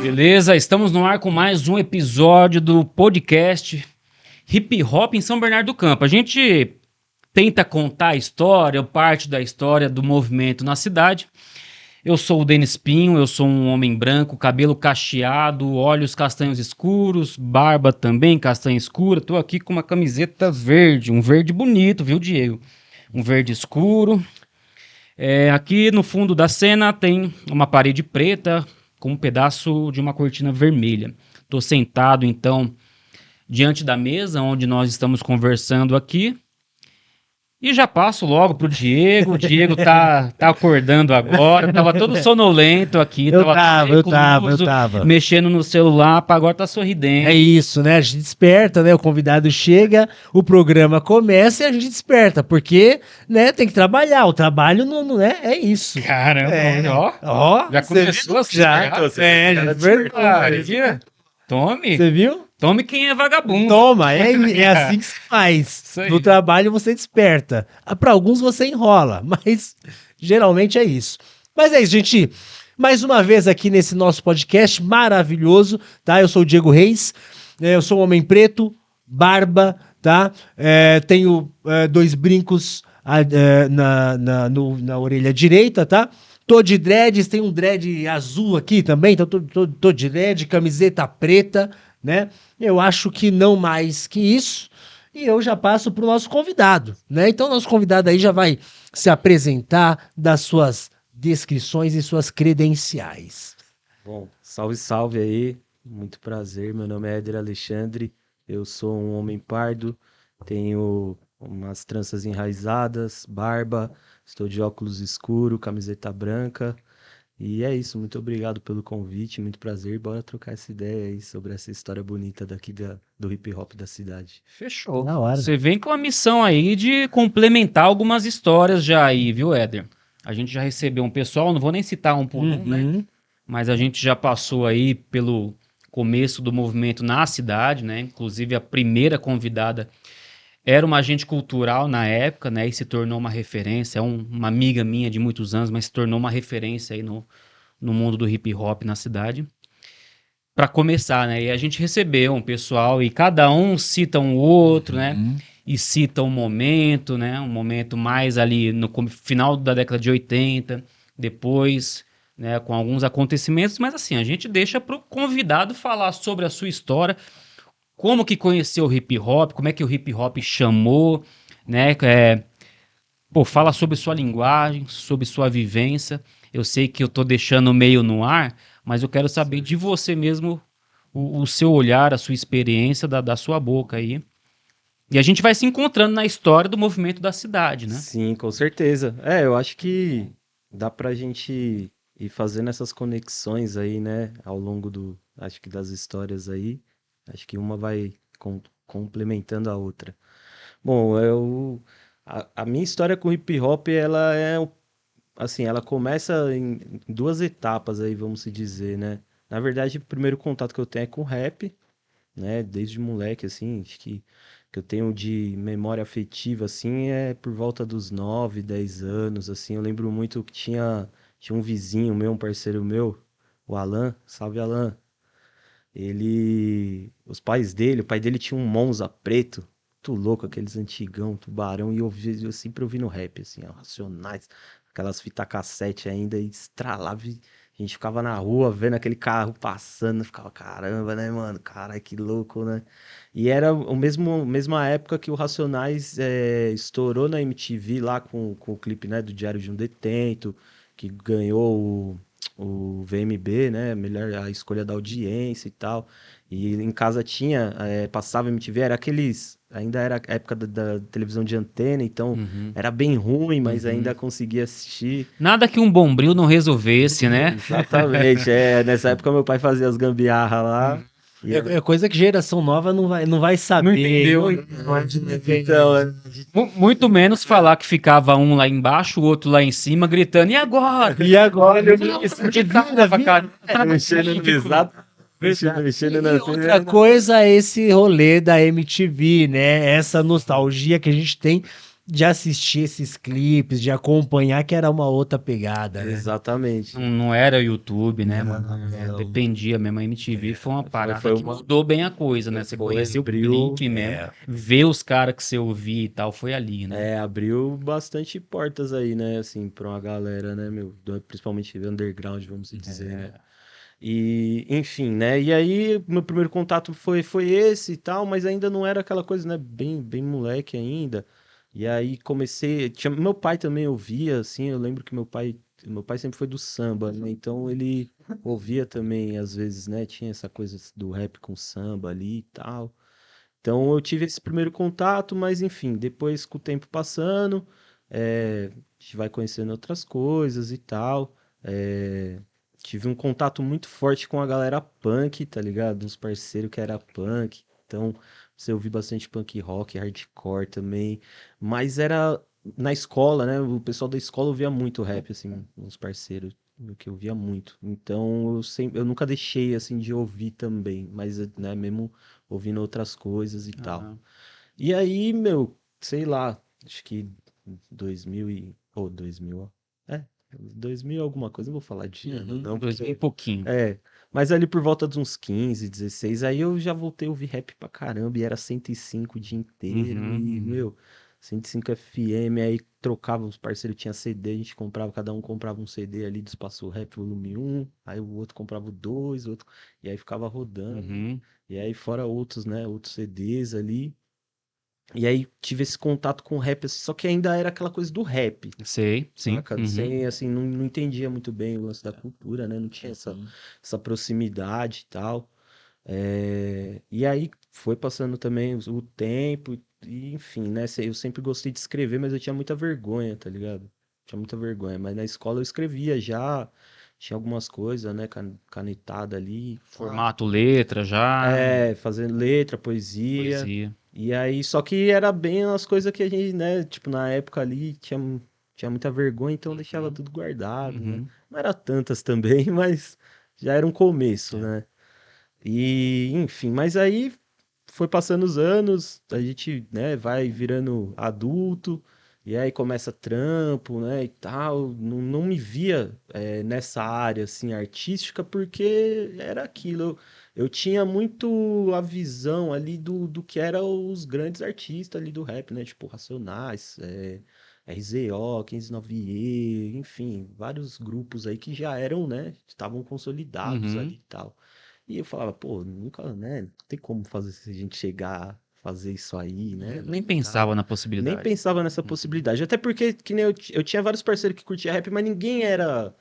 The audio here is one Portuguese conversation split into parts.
Beleza, estamos no ar com mais um episódio do podcast Hip Hop em São Bernardo do Campo. A gente tenta contar a história, ou parte da história do movimento na cidade. Eu sou o Denis Pinho, eu sou um homem branco, cabelo cacheado, olhos castanhos escuros, barba também castanha escura. Tô aqui com uma camiseta verde, um verde bonito, viu, Diego? Um verde escuro. Aqui no fundo da cena tem uma parede preta com um pedaço de uma cortina vermelha. Estou sentado, então, diante da mesa onde nós estamos conversando aqui. E já passo logo pro Diego. O Diego tá acordando agora. Tava todo sonolento aqui. Eu tava. Mexendo no celular, agora tá sorridente. É isso, né? A gente desperta, né? O convidado chega, o programa começa e a gente desperta, porque, né, tem que trabalhar. O trabalho não é isso. Caramba, ó. Já começou assim. Já é verdade. Tome. Você viu? Tome quem é vagabundo. Toma, é assim que se faz. No trabalho você desperta. Para alguns você enrola, mas geralmente é isso. Mas é isso, gente. Mais uma vez aqui nesse nosso podcast maravilhoso, tá? Eu sou o Diego Reis, eu sou um homem preto, barba, tá? Tenho 2 brincos na orelha direita, tá? Tô de dreads, tem um dread azul aqui também, então tô de dread, camiseta preta, né? Eu acho que não mais que isso. E eu já passo pro nosso convidado, né? Então, nosso convidado aí já vai se apresentar, das suas descrições e suas credenciais. Bom, salve aí, muito prazer, meu nome é Éder Alexandre, eu sou um homem pardo, tenho umas tranças enraizadas, barba, estou de óculos escuro, camiseta branca, e é isso, muito obrigado pelo convite, muito prazer, bora trocar essa ideia aí sobre essa história bonita daqui do hip hop da cidade. Fechou. Na hora. Você vem com a missão aí de complementar algumas histórias já aí, viu, Éder? A gente já recebeu um pessoal, não vou nem citar um por um, né? Mas a gente já passou aí pelo começo do movimento na cidade, né? Inclusive a primeira convidada era uma agente cultural na época, né? E se tornou uma referência, uma amiga minha de muitos anos, mas se tornou uma referência aí no mundo do hip hop na cidade. Para começar, né? E a gente recebeu um pessoal e cada um cita um outro, né? E cita um momento, né? Um momento mais ali no final da década de 80, depois, né? Com alguns acontecimentos, mas assim, a gente deixa pro convidado falar sobre a sua história, como que conheceu o hip hop, como é que o hip hop chamou, né? Fala sobre sua linguagem, sobre sua vivência. Eu sei que eu tô deixando meio no ar, mas eu quero saber de você mesmo, o seu olhar, a sua experiência da sua boca aí. E a gente vai se encontrando na história do movimento da cidade, né? Sim, com certeza. Eu acho que dá pra gente ir fazendo essas conexões aí, né, ao longo acho que das histórias aí. Acho que uma vai complementando a outra. Bom, a minha história com hip hop, ela assim, ela começa em 2 etapas aí, vamos se dizer, né? Na verdade, o primeiro contato que eu tenho é com rap, né? Desde moleque, assim, acho que eu tenho de memória afetiva, assim, é por volta dos 9, 10 anos, assim. Eu lembro muito que tinha um vizinho meu, um parceiro meu, o Alan, salve Alan. O pai dele tinha um Monza preto, muito louco, aqueles antigão, tubarão, e eu sempre ouvindo rap, assim, Racionais, aquelas fitas cassete ainda, e estralava, e a gente ficava na rua vendo aquele carro passando, ficava, caramba, né, mano, caralho, que louco, né? E era mesma época que o Racionais estourou na MTV lá com o clipe, né, do Diário de um Detento, que ganhou o VMB, né? A escolha da audiência e tal. E em casa passava MTV, ainda era a época da televisão de antena, então era bem ruim, mas ainda conseguia assistir. Nada que um Bombril não resolvesse, né? Exatamente, nessa época meu pai fazia as gambiarra lá. É coisa que geração nova não vai saber. Não entendeu. Então, muito menos falar que ficava um lá embaixo, o outro lá em cima, gritando, e agora? E agora? Mexendo na outra coisa é esse rolê da MTV, né? Essa nostalgia que a gente tem de assistir esses clipes, de acompanhar, que era uma outra pegada, né? Exatamente. Não era YouTube, né, Não, mano? não. Dependia mesmo. A MTV foi uma parada foi que uma- mudou bem a coisa, né? Você Foi, conheceu o abriu- clipe mesmo, ver os caras que você ouvia e tal, foi ali, né? Abriu bastante portas aí, né, assim, pra uma galera, né, meu, principalmente underground, vamos dizer, né? E, enfim, né? E aí, meu primeiro contato foi esse e tal, mas ainda não era aquela coisa, né? Bem moleque ainda. E aí comecei. Meu pai também ouvia, assim. Eu lembro que meu pai sempre foi do samba, né? Então ele ouvia também, às vezes, né? Tinha essa coisa do rap com samba ali e tal. Então eu tive esse primeiro contato, mas enfim, depois com o tempo passando, a gente vai conhecendo outras coisas e tal. É, tive um contato muito forte com a galera punk, tá ligado? Uns parceiros que era punk. Então, você ouvi bastante punk rock, hardcore também. Mas era na escola, né? O pessoal da escola ouvia muito rap, assim, uns parceiros que eu ouvia muito. Então, eu nunca deixei, assim, de ouvir também. Mas, né, mesmo ouvindo outras coisas e tal. Aham. E aí, meu, sei lá, acho que 2000 e... Ou 2000, ó. 2000 alguma coisa, não vou falar de ano, não, 2000 e porque... pouquinho. Mas ali por volta de uns 15, 16, aí eu já voltei a ouvir rap pra caramba, e era 105 o dia inteiro, e, Uhum. meu, 105 FM, aí trocava, os parceiros tinham CD, a gente comprava, cada um comprava um CD ali do Espaço Rap Volume 1, aí o outro comprava o 2, outro, e aí ficava rodando, Uhum. e aí fora outros, né, outros CDs ali, e aí tive esse contato com o rap, assim, só que ainda era aquela coisa do rap, Sei, sim. saca? Uhum. Sem, assim, não entendia muito bem o lance da cultura, né? Não tinha essa proximidade e tal. E aí foi passando também o tempo, e enfim, né? Eu sempre gostei de escrever, mas eu tinha muita vergonha, tá ligado? Tinha muita vergonha. Mas na escola eu escrevia já, tinha algumas coisas, né? Canetada ali. Formato letra já, Fazendo letra, poesia. poesia. E aí, só que era bem as coisas que a gente, né? Tipo, na época ali tinha muita vergonha, então eu deixava tudo guardado, né? Uhum. Não era tantas também, mas já era um começo, É. né? E, enfim, mas aí foi passando os anos, a gente, né, vai virando adulto, e aí começa trampo, né, e tal. Não me via nessa área, assim, artística, porque era aquilo. Eu tinha muito a visão ali do que eram os grandes artistas ali do rap, né, tipo Racionais, RZO, 159E, enfim, vários grupos aí que já eram, né, estavam consolidados ali Uhum. e tal. E eu falava, pô, nunca, né? Não tem como fazer se a gente chegar a fazer isso aí, né? Nem E tal. pensava na Nem possibilidade. pensava nessa possibilidade. Até porque, que nem eu tinha vários parceiros que curtia rap, mas ninguém era.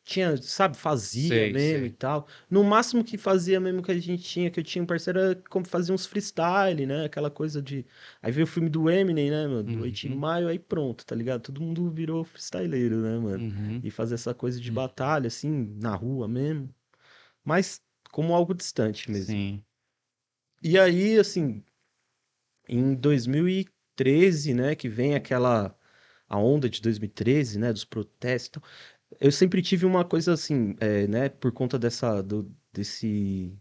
Tinha, sabe, fazia Sei, mesmo e sei. tal. No máximo que fazia mesmo que a gente tinha, que eu tinha um parceiro, era como fazia uns freestyle, né? Aquela coisa de. Aí veio o filme do Eminem, né, mano? Do 8 Uhum. Mile, aí pronto, tá ligado? Todo mundo virou freestyleiro, né, mano? Uhum. E fazer essa coisa de batalha, assim, na rua mesmo. Mas como algo distante mesmo. Sim. E aí, assim, em 2013, né, que vem a onda de 2013, né, dos protestos, e tal, eu sempre tive uma coisa assim, né, por conta desse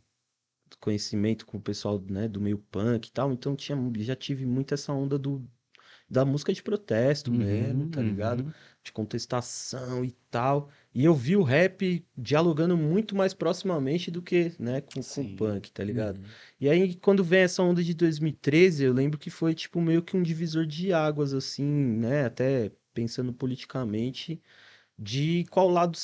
conhecimento com o pessoal, né, do meio punk e tal, então já tive muito essa onda da música de protesto mesmo, Uhum. tá ligado? Uhum. De contestação e tal. E eu vi o rap dialogando muito mais proximamente do que, né, com o Sim. punk, tá ligado? E aí, quando vem essa onda de 2013, eu lembro que foi, tipo, meio que um divisor de águas, assim, né? Até pensando politicamente, de qual lado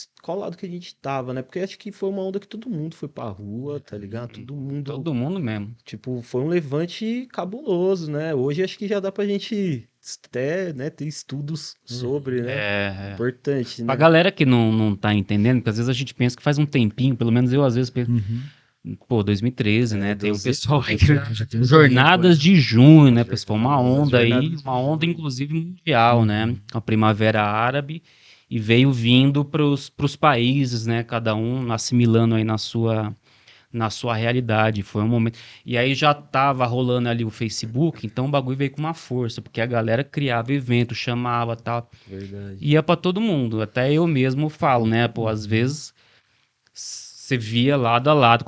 que a gente tava, né? Porque acho que foi uma onda que todo mundo foi pra rua, tá ligado? Uhum. Todo mundo Todo mundo mesmo. tipo, foi um levante cabuloso, né? Hoje acho que já dá pra gente até, né, ter estudos sobre, né? É. Importante, Pra né? galera que não tá entendendo, porque às vezes a gente pensa que faz um tempinho, pelo menos eu às vezes penso, pô, 2013, né? Tem um 12 pessoal aí Já tem um Jornadas tempo, de junho, né, pessoal? Uma Jornadas, onda jornadas aí, de uma onda junho. inclusive mundial, né? A Primavera Árabe e veio vindo pros países, né? Cada um assimilando aí na sua realidade. Foi um momento. E aí já tava rolando ali o Facebook, então o bagulho veio com uma força, porque a galera criava evento, chamava tal. Verdade. Ia pra todo mundo. Até eu mesmo falo, né? Pô, às vezes você via lado a lado.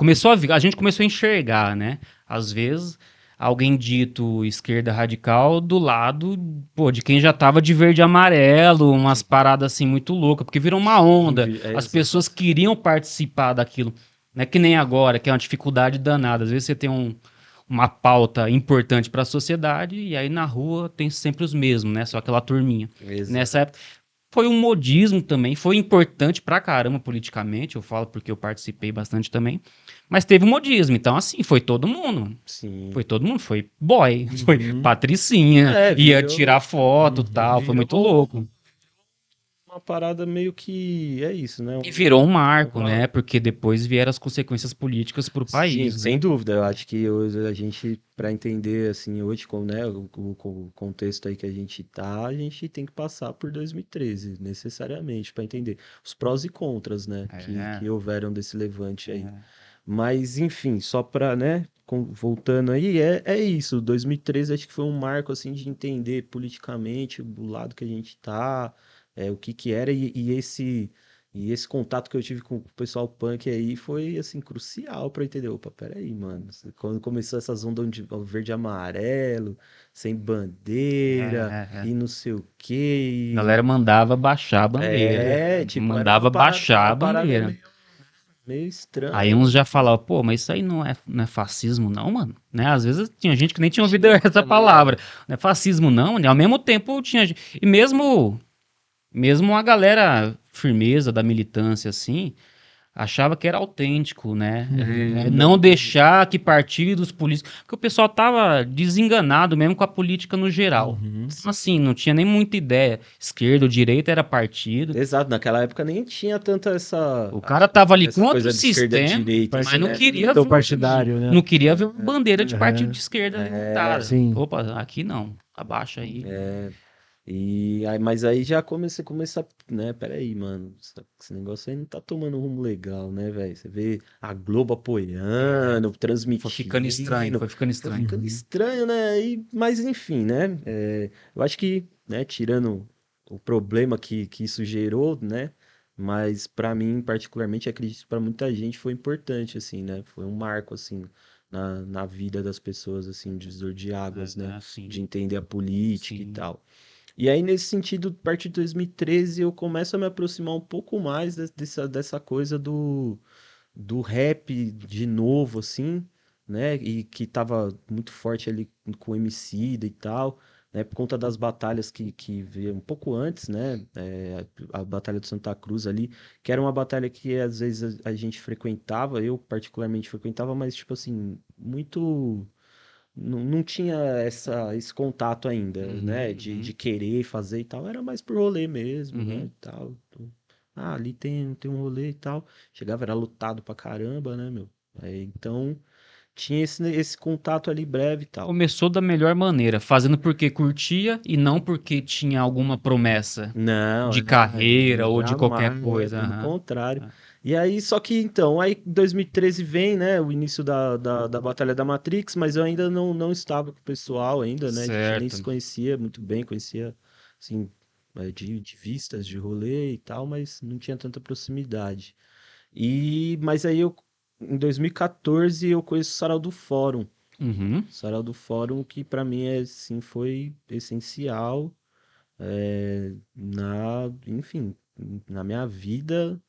A gente começou a enxergar, né? Às vezes alguém dito esquerda radical do lado, pô, de quem já tava de verde e amarelo, umas paradas assim muito loucas, porque virou uma onda. As pessoas queriam participar daquilo. Não é que nem agora, que é uma dificuldade danada. Às vezes você tem uma pauta importante para a sociedade e aí na rua tem sempre os mesmos, né? Só aquela turminha. Nessa época foi um modismo também, foi importante pra caramba politicamente, eu falo porque eu participei bastante também, mas teve um modismo, então assim, foi todo mundo, mano. Sim. Foi todo mundo, foi boy, foi patricinha, ia tirar foto e tal, foi muito louco. Uma parada meio que é isso, né? E virou um marco, né? Porque depois vieram as consequências políticas pro Sim, país, sem né? dúvida. Eu acho que hoje a gente, para entender assim, hoje com, né, o contexto aí que a gente tem que passar por 2013, necessariamente, para entender os prós e contras, né, que houveram desse levante aí. Mas, enfim, só para, né, voltando aí, é isso. 2013 acho que foi um marco assim de entender politicamente o lado que a gente tá, o que que era e esse contato que eu tive com o pessoal punk aí foi, assim, crucial pra entender. Opa, peraí, mano. Quando começou essas ondas de verde e amarelo, sem bandeira e não sei o A quê. galera mandava baixar a bandeira. Tipo, era Mandava baixar uma a parada bandeira. meio Aí estranha, uns mas já falavam, pô, mas isso aí não é fascismo, não, mano. Né? Às vezes tinha gente que nem tinha ouvido tinha, essa tá ligado? palavra. Não é fascismo, não. E ao mesmo tempo tinha. E mesmo a galera firmeza da militância, assim, achava que era autêntico, né? Não deixar que partidos políticos. Porque o pessoal tava desenganado mesmo com a política no geral. Então, assim, não tinha nem muita ideia. Esquerda ou direita era partido. Exato, naquela época nem tinha tanta O cara tava ali essa contra o coisa de esquerda e sistema, direita, mas assim, não né? queria Seu ver, partidário, né? não queria ver uma bandeira de partido de esquerda levantada. Sim. Opa, aqui não. Abaixa aí. E aí, mas aí já começa, né? Peraí, mano, esse negócio aí não tá tomando um rumo legal, né, velho? Você vê a Globo apoiando, Foi ficando estranho, transmitindo, foi ficando foi estranho. ficando estranho, né? Mas enfim, né? Eu acho que, né, tirando o problema que isso gerou, né? Mas pra mim, particularmente, acredito que pra muita gente foi importante, assim, né? Foi um marco, assim, na vida das pessoas, assim, um divisor de águas, né? Sim, De entender a política e sim. tal. E aí, nesse sentido, a partir de 2013, eu começo a me aproximar um pouco mais dessa coisa do rap de novo, assim, né? E que tava muito forte ali com o Emicida e tal, né? Por conta das batalhas que veio um pouco antes, né? A Batalha de Santa Cruz ali, que era uma batalha que às vezes a gente frequentava, eu particularmente frequentava, mas, tipo assim, muito não tinha esse contato ainda, né? De querer fazer e tal. Era mais por rolê mesmo, né? E tal. Ah, ali tem um rolê e tal. Chegava, era lotado pra caramba, né, meu? Então, tinha esse contato ali breve e tal. Começou da melhor maneira, fazendo porque curtia e não porque tinha alguma promessa Não, de carreira ou de qualquer jamais, coisa. pelo Aham. contrário. E aí, só que então, aí em 2013 vem, né, o início da Batalha da Matrix, mas eu ainda não estava com o pessoal ainda, né, a gente nem se Certo. conhecia muito bem, conhecia, assim, de vistas, de rolê e tal, mas não tinha tanta proximidade. Mas aí em 2014 eu conheço o Sarau do Fórum. Uhum. Sarau do Fórum que pra mim, assim, foi essencial, enfim, na minha vida,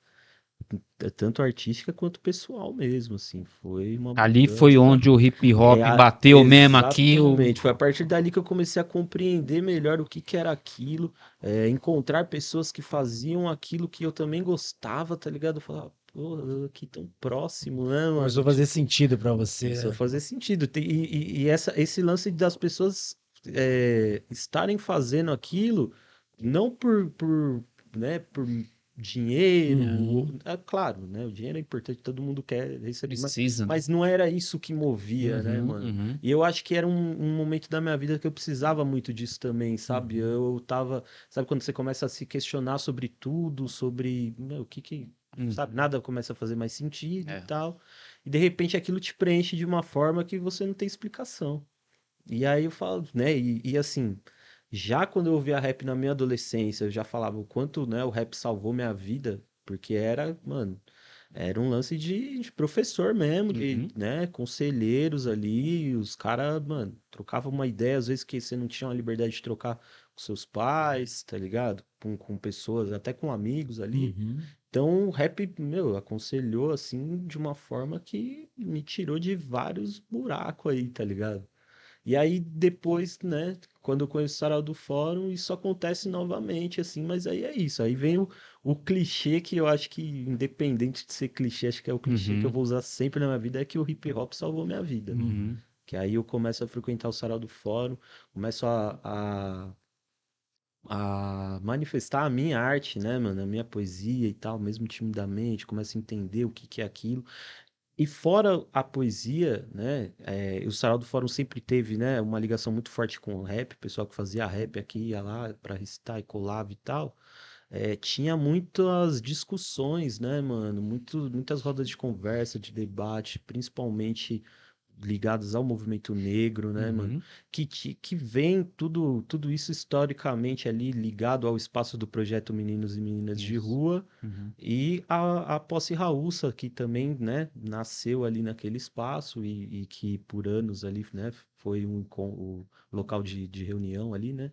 tanto artística quanto pessoal mesmo, assim, foi uma Ali foi mudança. onde o hip hop bateu mesmo aqui. Exatamente, foi a partir dali que eu comecei a compreender melhor o que que era aquilo, encontrar pessoas que faziam aquilo que eu também gostava, tá ligado? Eu falava, pô, aqui tão próximo, né, Começou mano? a fazer sentido pra você, Começou a né? fazer sentido. Esse lance das pessoas estarem fazendo aquilo não né, por dinheiro. É claro, né? O dinheiro é importante, todo mundo quer receber, Precisa, né? mas não era isso que movia, né, mano? Uhum. E eu acho que era um momento da minha vida que eu precisava muito disso também, sabe? Eu tava. Sabe quando você começa a se questionar sobre tudo, sobre meu, o que. Sabe, nada começa a fazer mais sentido e É. tal. E de repente aquilo te preenche de uma forma que você não tem explicação. E aí eu falo, né? E assim, já quando eu ouvia rap na minha adolescência, eu já falava o quanto, né, o rap salvou minha vida, porque era, mano, Era um lance de professor mesmo, Uhum. né, conselheiros ali, os caras, mano, trocavam uma ideia, às vezes que você não tinha uma liberdade de trocar com seus pais, tá ligado? Com pessoas, até com amigos ali. Uhum. Então, o rap, meu, aconselhou assim de uma forma que me tirou de vários buracos aí, tá ligado? E aí depois, né, quando eu conheço o Sarau do Fórum, isso acontece novamente, assim, mas aí é isso. Aí vem o clichê que eu acho que, independente de ser clichê, acho que é o clichê que eu Uhum. vou usar sempre na minha vida, é que o hip hop salvou minha vida. Uhum. Que aí eu começo a frequentar o Sarau do Fórum, começo a manifestar a minha arte, né, mano, a minha poesia e tal, mesmo timidamente, começo a entender o que que é aquilo. E fora a poesia, né, o Sarau do Fórum sempre teve, né, uma ligação muito forte com o rap, o pessoal que fazia rap aqui ia lá pra recitar e colava e tal, tinha muitas discussões, né, mano, muitas rodas de conversa, de debate, principalmente ligadas ao movimento negro, né, mano, Uhum. que vem tudo isso historicamente ali ligado ao espaço do projeto Meninos e Meninas de Isso. Rua, Uhum. e a Posse Raúça, que também, né, nasceu ali naquele espaço e que por anos ali, né, foi o local de reunião ali, né,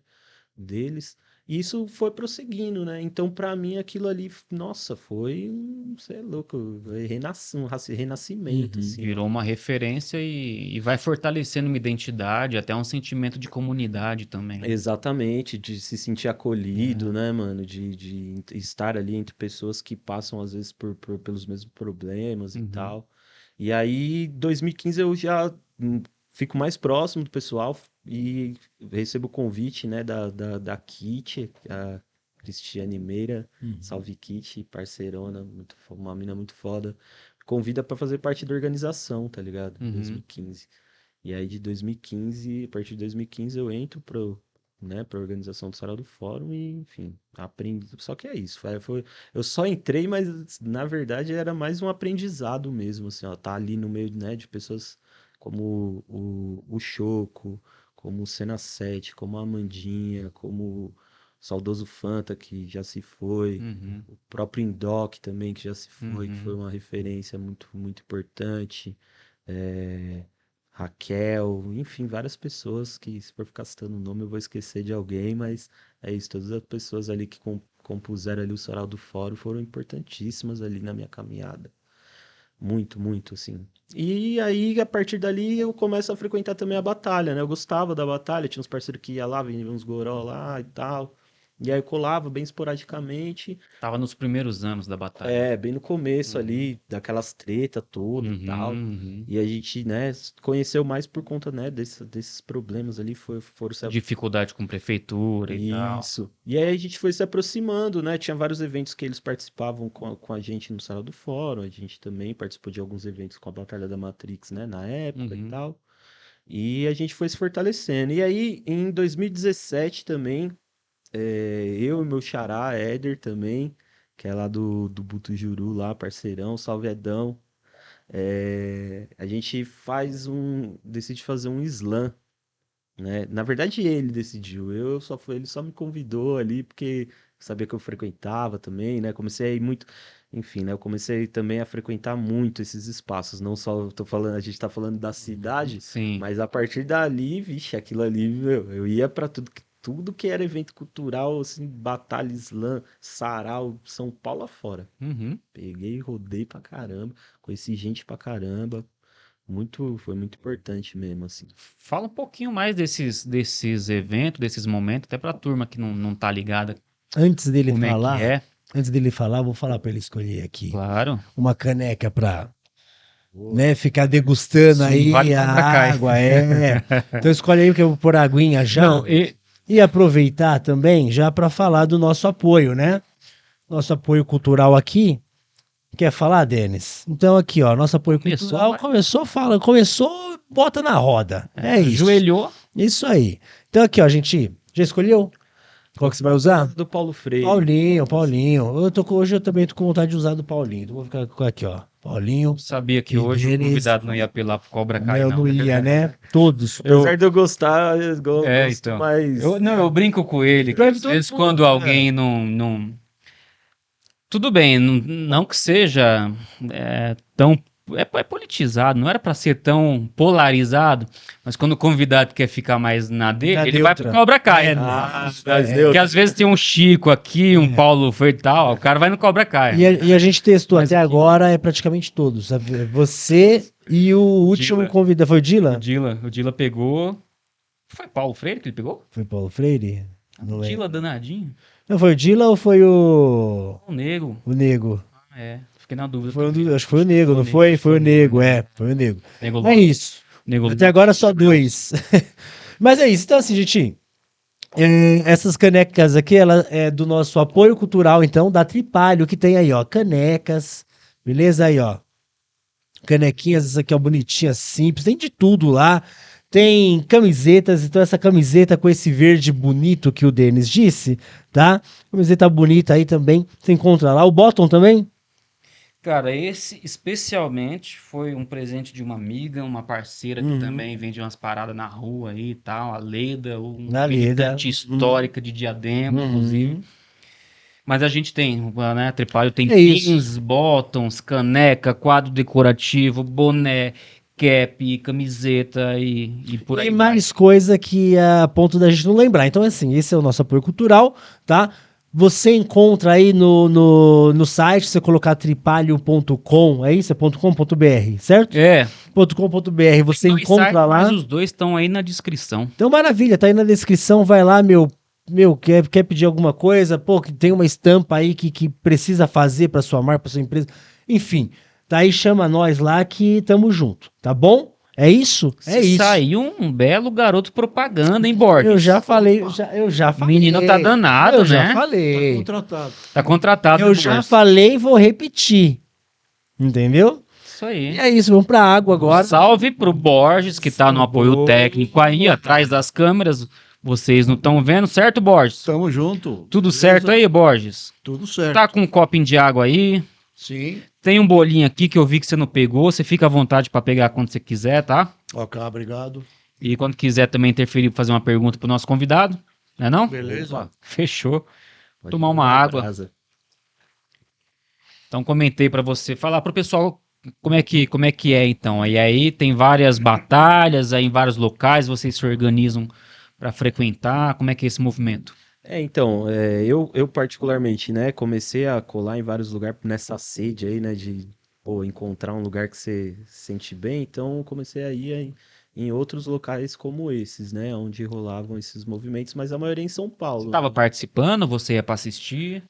deles. E isso foi prosseguindo, né? Então, pra mim, aquilo ali, nossa, foi sei é louco, renascimento, Uhum. assim, ó. Virou uma referência e vai fortalecendo uma identidade, até um sentimento de comunidade também, né? Exatamente, de se sentir acolhido, É. né, mano? De estar ali entre pessoas que passam, às vezes, pelos mesmos problemas e Uhum. tal. E aí, 2015, eu já fico mais próximo do pessoal e recebo o convite, né, da Kit, a Cristiane Meira, Uhum. salve Kit, parceirona, uma mina muito foda, convida pra fazer parte da organização, tá ligado? Uhum. 2015. E aí, de 2015, a partir de 2015, eu entro né, para a organização do Sarau do Fórum e, enfim, aprendi. Só que é isso. Eu só entrei, mas na verdade era mais um aprendizado mesmo, assim, ó, tá ali no meio, né, de pessoas como o Choco, como o Cena 7, como a Amandinha, como o saudoso Fanta, que já se foi, Uhum. o próprio Indoc também, que já se foi, que foi Uhum. uma referência muito importante. Raquel, enfim, várias pessoas que, se for ficar citando o nome, eu vou esquecer de alguém, mas é isso, todas as pessoas ali que compuseram ali o Sarau do Fórum foram importantíssimas ali na minha caminhada. Muito, assim. E aí, a partir dali, eu começo a frequentar também a batalha, né? Eu gostava da batalha, tinha uns parceiros que ia lá, vinha uns goró lá e tal. E aí eu colava bem esporadicamente. Tava nos primeiros anos da batalha. Bem no começo Uhum. ali, daquelas treta toda e tal. Uhum. Uhum. E a gente, né, conheceu mais por conta, né, desses problemas ali, foram se... Dificuldade com prefeitura e tal. Isso. E aí a gente foi se aproximando, né? Tinha vários eventos que eles participavam com a gente no Sala do Fórum, a gente também participou de alguns eventos com a Batalha da Matrix, né, na época e Uhum. tal. E a gente foi se fortalecendo. E aí, em 2017 também, eu e meu xará, Éder também, que é lá do Butujuru, lá, parceirão, salve Edão. A gente decide fazer um slam, né? Na verdade, ele decidiu. Ele só me convidou ali porque sabia que eu frequentava também, né? Comecei a ir muito, enfim, né? Eu comecei também a frequentar muito esses espaços. Não só eu tô falando, a gente tá falando da cidade, Sim. mas a partir dali, vixe, aquilo ali, meu, eu ia pra tudo que era evento cultural, assim, batalha, slam, sarau, São Paulo afora. Uhum. Peguei, rodei pra caramba, conheci gente pra caramba. Foi muito importante mesmo, assim. Fala um pouquinho mais desses eventos, desses momentos, até pra turma que não tá ligada Antes dele como é que falar, é. vou falar para ele escolher aqui Claro. uma caneca para, Boa. né, ficar degustando Sim, vale aí a Cobra Kai. água, é. Então escolhe aí que eu vou pôr a aguinha já. Não, E aproveitar também já para falar do nosso apoio, né? Nosso apoio cultural aqui. Quer falar, Denis? Então aqui, ó, nosso apoio cultural começou, bota na roda. É isso. ajoelhou. Isso aí. Então aqui, ó, a gente já escolheu qual que você vai usar? Do Paulo Freire. Paulinho. Hoje eu também tô com vontade de usar do Paulinho. Então vou ficar com aqui, ó. Paulinho Sabia que e hoje o Denis. convidado não ia apelar pro Cobra Kai, Eu não. não ia, né? Todos. Apesar de eu gostar, eu gosto Então. mais. Eu brinco com ele. Que Pior às que todo vezes mundo, quando né? alguém não Tudo bem, não que seja tão... É politizado, não era pra ser tão polarizado, mas quando o convidado quer ficar mais na dele, ele vai pro Cobra Kai. Porque às vezes tem um Chico aqui, um Paulo Fertal, o cara vai no Cobra Kai. E a gente testou até agora, é praticamente todos. Sabe? Você e o último convidado, foi o Dila? O Dila pegou... Foi Paulo Freire que ele pegou? Foi Paulo Freire? O Dila danadinho. Não, foi o Dila ou foi o... O Nego. O Nego. Fiquei na dúvida. Acho que foi o Nego, não foi? Foi o Nego, foi o Nego. É isso. Até agora só 2. Mas é isso. Então assim, gente, essas canecas aqui, ela é do nosso apoio cultural, então, da Tripalho, que tem aí, ó, canecas, beleza? Aí, ó, canequinhas, essa aqui, ó, bonitinha, simples, tem de tudo lá. Tem camisetas, então essa camiseta com esse verde bonito que o Denis disse, tá? Camiseta bonita aí também, você encontra lá. O Bottom também? Cara, esse especialmente foi um presente de uma amiga, uma parceira que também vende umas paradas na rua aí e tal, a Leda, uma militante histórica de Diadema, inclusive. Mas a gente tem, né, a Tripalho tem pins, bottoms, caneca, quadro decorativo, boné, cap, camiseta e por aí. E mais coisa que a ponto da gente não lembrar. Então, assim, esse é o nosso apoio cultural, tá? Você encontra aí no site, você colocar tripalho.com, é isso? É .com.br, certo? .com.br, você encontra lá. Mas os dois estão aí na descrição. Então, maravilha, tá aí na descrição, vai lá, meu, quer pedir alguma coisa, pô, que tem uma estampa aí que precisa fazer para sua marca, para sua empresa, enfim, tá aí, chama nós lá que tamo junto, tá bom? É isso? Isso. Saiu um belo garoto propaganda, hein, Borges? Eu já falei. O menino tá danado, né? Eu já falei. Tá contratado. Eu já falei e vou repetir. Entendeu? Isso aí. E é isso, vamos pra água agora. Salve pro Borges, que tá no apoio técnico aí, atrás das câmeras. Vocês não estão vendo, certo, Borges? Tamo junto. Tudo certo aí, Borges? Tudo certo. Tá com um copinho de água aí? Sim. Tem um bolinho aqui que eu vi que você não pegou. Você fica à vontade para pegar quando você quiser, tá? Ok, obrigado. E quando quiser também interferir, fazer uma pergunta pro nosso convidado, não é não? Beleza. Opa, fechou. Vou tomar uma água. Então comentei para você, falar pro pessoal como é que é então. E aí tem várias batalhas aí em vários locais, vocês se organizam para frequentar. Como é que é esse movimento? Então, eu particularmente, né, comecei a colar em vários lugares nessa sede aí, né, de encontrar um lugar que você se sente bem, então comecei a ir em outros locais como esses, né, onde rolavam esses movimentos, mas a maioria em São Paulo. Você estava participando, você ia para assistir?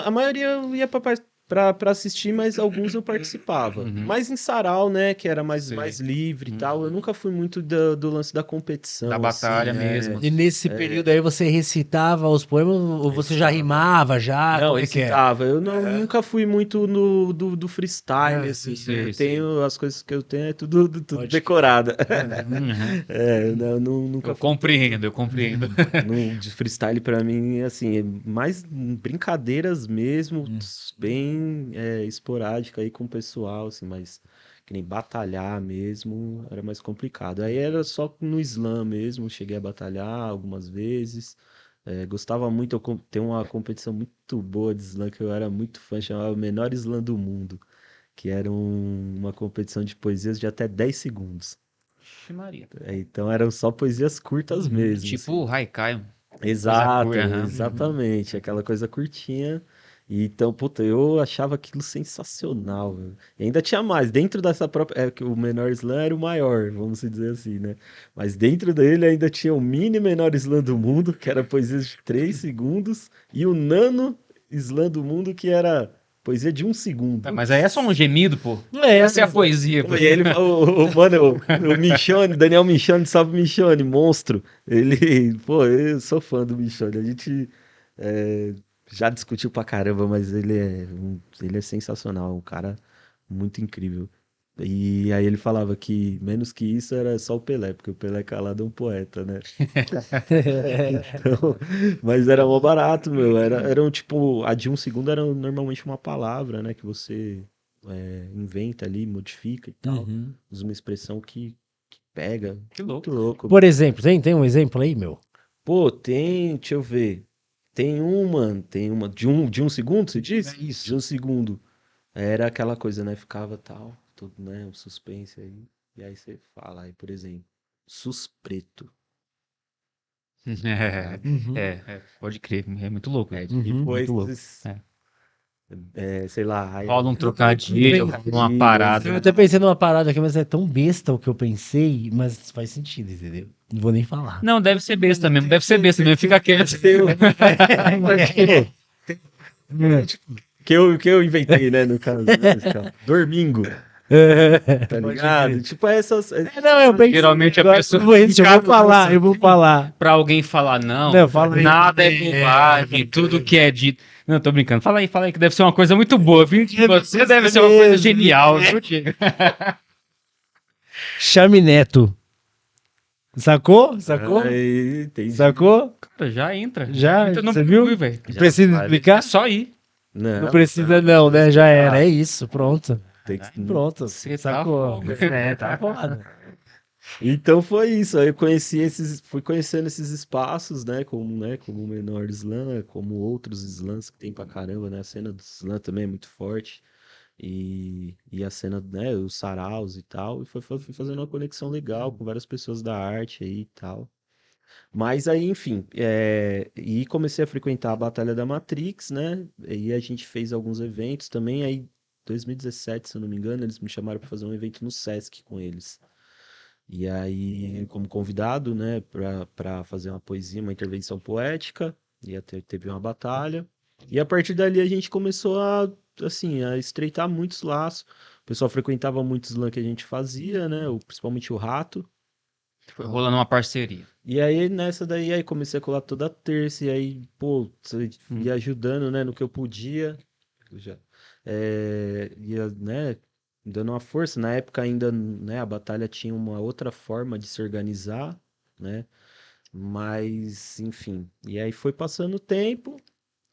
A maioria eu ia para assistir, mas alguns eu participava. Mais em sarau, né, que era mais livre e tal. Eu nunca fui muito do lance da competição. Da batalha assim, mesmo. E nesse período aí você recitava os poemas ou você já rimava já? Não, Como recitava. Eu nunca fui muito do freestyle, assim. sei. Tenho, as coisas que eu tenho é tudo decorada. Nunca Eu compreendo. De freestyle pra mim, assim, é mais brincadeiras mesmo, bem esporádica aí com o pessoal, assim, mas que nem batalhar mesmo era mais complicado. Aí era só no slam mesmo, cheguei a batalhar algumas vezes. Gostava muito, tem uma competição muito boa de slam que eu era muito fã, chamava Menor Slam do Mundo, que era uma competição de poesias de até 10 segundos. Maria. Então eram só poesias curtas mesmo. Tipo assim. Haikai. Exato, exatamente, aquela coisa curtinha. E então, puta, eu achava aquilo sensacional, velho. E ainda tinha mais, dentro dessa própria. Que o menor slam era o maior, vamos dizer assim, né? Mas dentro dele ainda tinha o mini menor slam do mundo, que era poesia de 3 segundos, e o nano slam do mundo, que era poesia de 1 segundo. Mas aí é só um gemido, pô. Essa é a poesia. Pô. E ele, o Michone, Daniel Michone, salve Michone, monstro. Ele, pô, eu sou fã do Michone. A gente já discutiu pra caramba, mas ele é sensacional, um cara muito incrível. E aí ele falava que menos que isso era só o Pelé, porque o Pelé calado é um poeta, né? Então, mas era mó barato, meu. Eram tipo, a de 1 segundo era normalmente uma palavra, né? Que você inventa ali, modifica e tal. Usa uma expressão que pega. Que louco. Muito louco. Por exemplo, tem um exemplo aí, meu? Pô, deixa eu ver. Tem uma de um segundo, você disse? É isso. De um segundo. Era aquela coisa, né? Ficava tal, tudo, né? Um suspense aí. E aí você fala aí, por exemplo, suspreto. Uhum. Pode crer, é muito louco. É, Uhum, tipo muito louco. esses, É. sei lá, aí, Rola um bem- trocadilho, uma Eu parada. até pensei numa parada aqui, mas é tão besta o que eu pensei, mas faz sentido, entendeu? Não vou nem falar. Não, deve ser besta mesmo, deve ser besta mesmo, fica quieto. que eu inventei, né, no caso, né, dormingo, tá Pode ligado? crer. Tipo, essas, Não, eu pensei. Geralmente a agora, pessoa eu vou falar. pra alguém falar não, Não, fala aí. nada é bobagem, tudo que é dito. Não, tô brincando. Fala aí que deve ser uma coisa muito boa, viu? Você deve ser uma coisa genial, viu, Diego? Chamineto. Sacou? Sacou? aí, entendi. Sacou? Cara, já entra. Já? Entra no Você viu? bagulho, velho. Já Precisa vai. explicar? É só ir. Não precisa não, né? Já era. É isso, pronto. Tem que- Pronto. Você tá Sacou? foda. Tá foda. Então foi isso. Aí eu conheci fui conhecendo esses espaços, né, como o menor slam, como outros slams que tem pra caramba, né? A cena do slam também é muito forte. E a cena, né, os saraus e tal, e fui fazendo uma conexão legal com várias pessoas da arte aí e tal. Mas aí, enfim, e comecei a frequentar a Batalha da Matrix, né? E a gente fez alguns eventos também. Aí, 2017, se eu não me engano, eles me chamaram para fazer um evento no Sesc com eles. E aí, como convidado, né, para fazer uma poesia, uma intervenção poética, teve uma batalha. E a partir dali a gente começou assim, a estreitar muitos laços. O pessoal frequentava muito o slam que a gente fazia, né, principalmente o Rato. Foi rolando uma parceria. E aí, nessa daí, aí comecei a colar toda terça, e aí, pô, você ia ajudando, né, no que eu podia. Já. Ia, né, dando uma força. Na época ainda, né, a batalha tinha uma outra forma de se organizar, né, mas, enfim. E aí foi passando o tempo,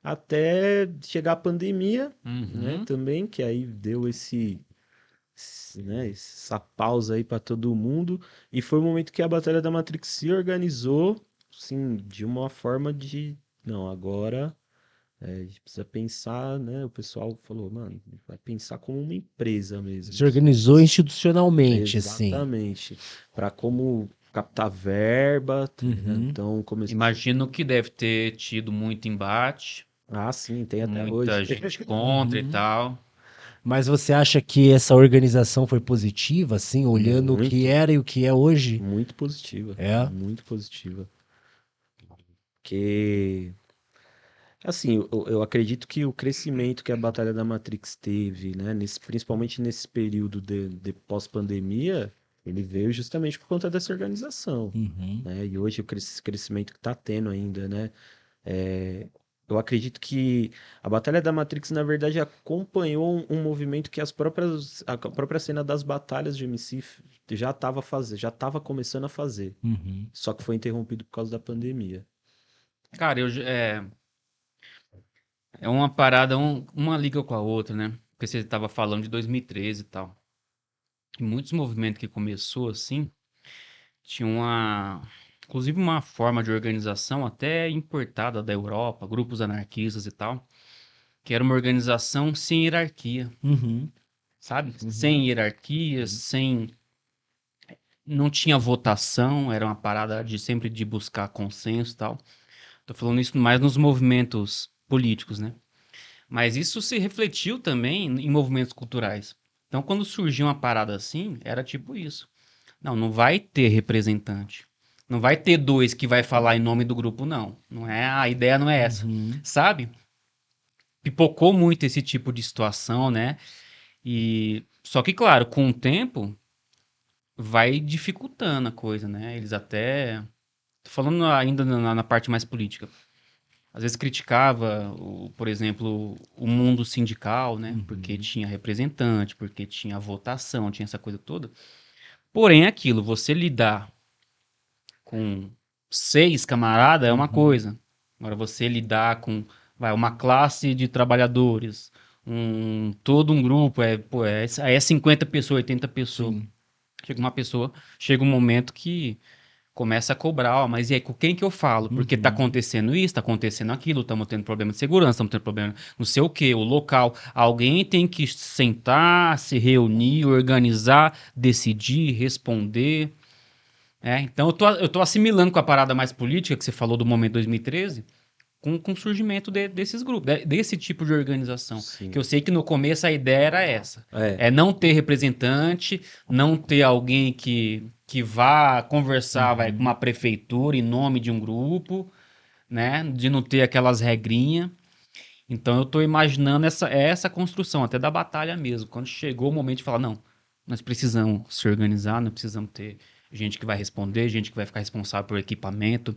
até chegar a pandemia, né, Uhum. também, que aí deu né, essa pausa aí para todo mundo. E foi o momento que a Batalha da Matrix se organizou, assim, de uma forma de, não, agora a gente precisa pensar, né? O pessoal falou, mano, vai pensar como uma empresa mesmo. Se organizou institucionalmente, assim. Exatamente. Para como captar verba, tá ligado? Uhum. Então começou. Imagino que deve ter tido muito embate, Ah, sim, tem até muita hoje. gente contra e tal. Mas você acha que essa organização foi positiva, assim, olhando o que Muito, era e o que é hoje? muito positiva. É. Muito positiva. Porque assim, eu acredito que o crescimento que a Batalha da Matrix teve, né, principalmente nesse período de pós-pandemia, ele veio justamente por conta dessa organização, Uhum. né? E hoje o crescimento que está tendo ainda, né? é, eu acredito que a Batalha da Matrix, na verdade, acompanhou um movimento que a própria cena das batalhas de MC já estava começando a fazer, Uhum. só que foi interrompido por causa da pandemia. Cara, é uma parada, uma liga com a outra, né? Porque você tava falando de 2013 e tal. E muitos movimentos que começou assim, tinha inclusive uma forma de organização até importada da Europa, grupos anarquistas e tal, que era uma organização sem hierarquia, Uhum. sabe? Sem hierarquia, não tinha votação, era uma parada de sempre de buscar consenso e tal. Tô falando isso mais nos movimentos políticos, né? Mas isso se refletiu também em movimentos culturais. Então, quando surgiu uma parada assim, era tipo isso. Não vai ter representante. Não vai ter dois que vai falar em nome do grupo, não. Não é, a ideia não é essa. Uhum. Sabe? Pipocou muito esse tipo de situação, né? E só que, claro, com o tempo vai dificultando a coisa, né? Eles até tô falando ainda na parte mais política. Às vezes criticava, por exemplo, o mundo sindical, né? Porque tinha representante, porque tinha votação, tinha essa coisa toda. Porém, é aquilo, você lidar com 6 camaradas é uma coisa. Agora, você lidar com uma classe de trabalhadores, todo um grupo, aí é 50 pessoas, 80 pessoas. Sim. Chega um momento que começa a cobrar, ó, mas e aí, com quem que eu falo? Porque tá acontecendo isso, tá acontecendo aquilo, estamos tendo problema de segurança, estamos tendo problema não sei o quê, o local. Alguém tem que sentar, se reunir, organizar, decidir, responder. Então eu tô assimilando com a parada mais política que você falou do momento 2013, com o surgimento desses grupos, desse tipo de organização. Sim. Que eu sei que no começo a ideia era essa. É. É não ter representante, não ter alguém que vá conversar vai, com uma prefeitura em nome de um grupo, né? De não ter aquelas regrinhas. Então eu tô imaginando essa construção, até da batalha mesmo. Quando chegou o momento de falar, não, nós precisamos se organizar, nós precisamos ter gente que vai responder, gente que vai ficar responsável por equipamento,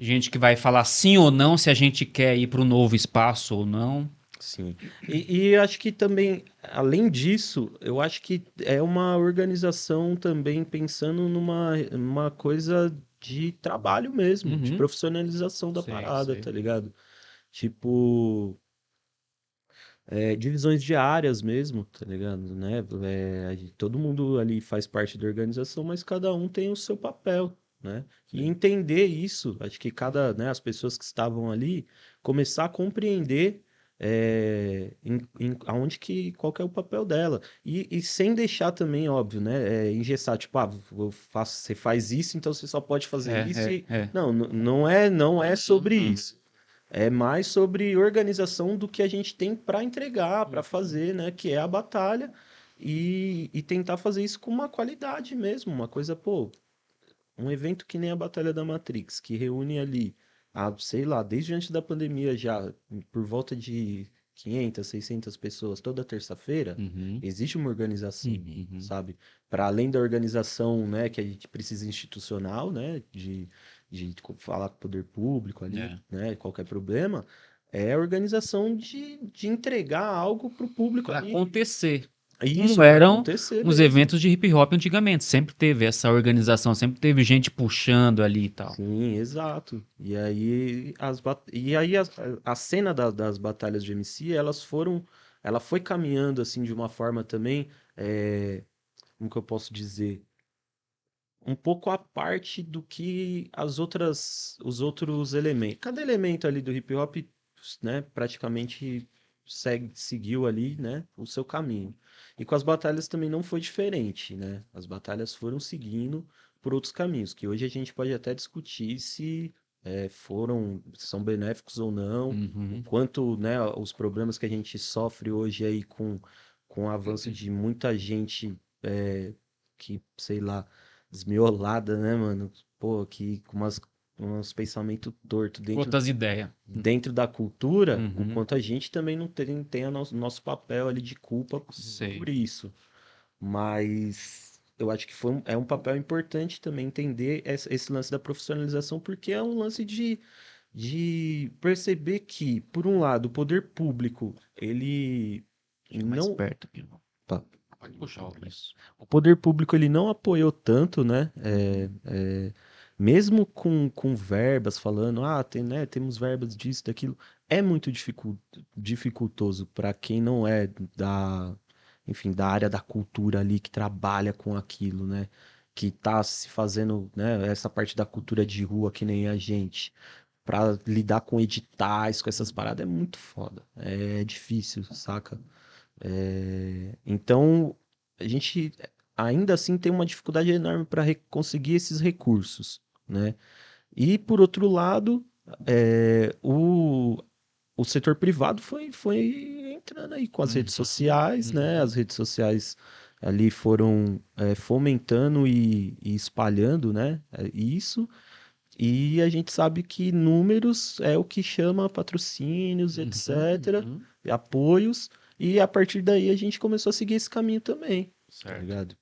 gente que vai falar sim ou não se a gente quer ir para o novo espaço ou não. Sim. E acho que também, além disso, eu acho que é uma organização também pensando numa coisa de trabalho mesmo, de profissionalização da Sei, parada, sei. tá ligado? Tipo, divisões de áreas mesmo, tá ligado? Né? Todo mundo ali faz parte da organização, mas cada um tem o seu papel, né? E entender isso, acho que as pessoas que estavam ali, começar a compreender aonde qual que é o papel dela. E sem deixar também, óbvio, né? Engessar, tipo, você faz isso, então você só pode fazer isso. Não, não é sobre isso. É mais sobre organização do que a gente tem para entregar, para fazer, né? Que é a batalha e tentar fazer isso com uma qualidade mesmo, uma coisa, pô, um evento que nem a Batalha da Matrix, que reúne ali, sei lá, desde antes da pandemia já, por volta de 500, 600 pessoas toda terça-feira, existe uma organização, sabe? Para além da organização, né, que a gente precisa institucional, né, de falar com o poder público ali, né, qualquer problema, é a organização de entregar algo para o público Para ali. acontecer. Isso, Como pra eram acontecer os mesmo. eventos de hip hop antigamente. Sempre teve essa organização, sempre teve gente puxando ali e tal. Sim, exato. E aí, a cena das batalhas de MC, ela foi caminhando assim de uma forma também, como que eu posso dizer, um pouco à parte do que os outros elementos. Cada elemento ali do hip hop, né, praticamente seguiu ali, né, o seu caminho. E com as batalhas também não foi diferente, né? As batalhas foram seguindo por outros caminhos, que hoje a gente pode até discutir se são benéficos ou não, o quanto, né, os problemas que a gente sofre hoje aí com o avanço de muita gente que, sei lá, desmiolada, né, mano? Pô, que com uns pensamentos tortos Outras ideias. dentro da cultura, o quanto a gente também não tem nosso papel ali de culpa Sei. por isso. Mas eu acho que é um papel importante também entender esse lance da profissionalização, porque é um lance de perceber que, por um lado, o poder público, ele Mais não. perto aqui. Tá. Pode puxar isso. O poder público ele não apoiou tanto, né? Mesmo com verbas falando, né, temos verbas disso, daquilo, é muito dificultoso para quem não é enfim, da área da cultura ali, que trabalha com aquilo, né? Que tá se fazendo, né, essa parte da cultura de rua que nem a gente. Para lidar com editais, com essas paradas, é muito foda. É difícil, saca? Então, a gente ainda assim tem uma dificuldade enorme para conseguir esses recursos, né? E, por outro lado, o setor privado foi entrando aí com as redes sociais, né? As redes sociais ali foram fomentando e espalhando, né? Isso. E a gente sabe que números é o que chama patrocínios, etc., apoios, e a partir daí a gente começou a seguir esse caminho também, tá Certo. ligado?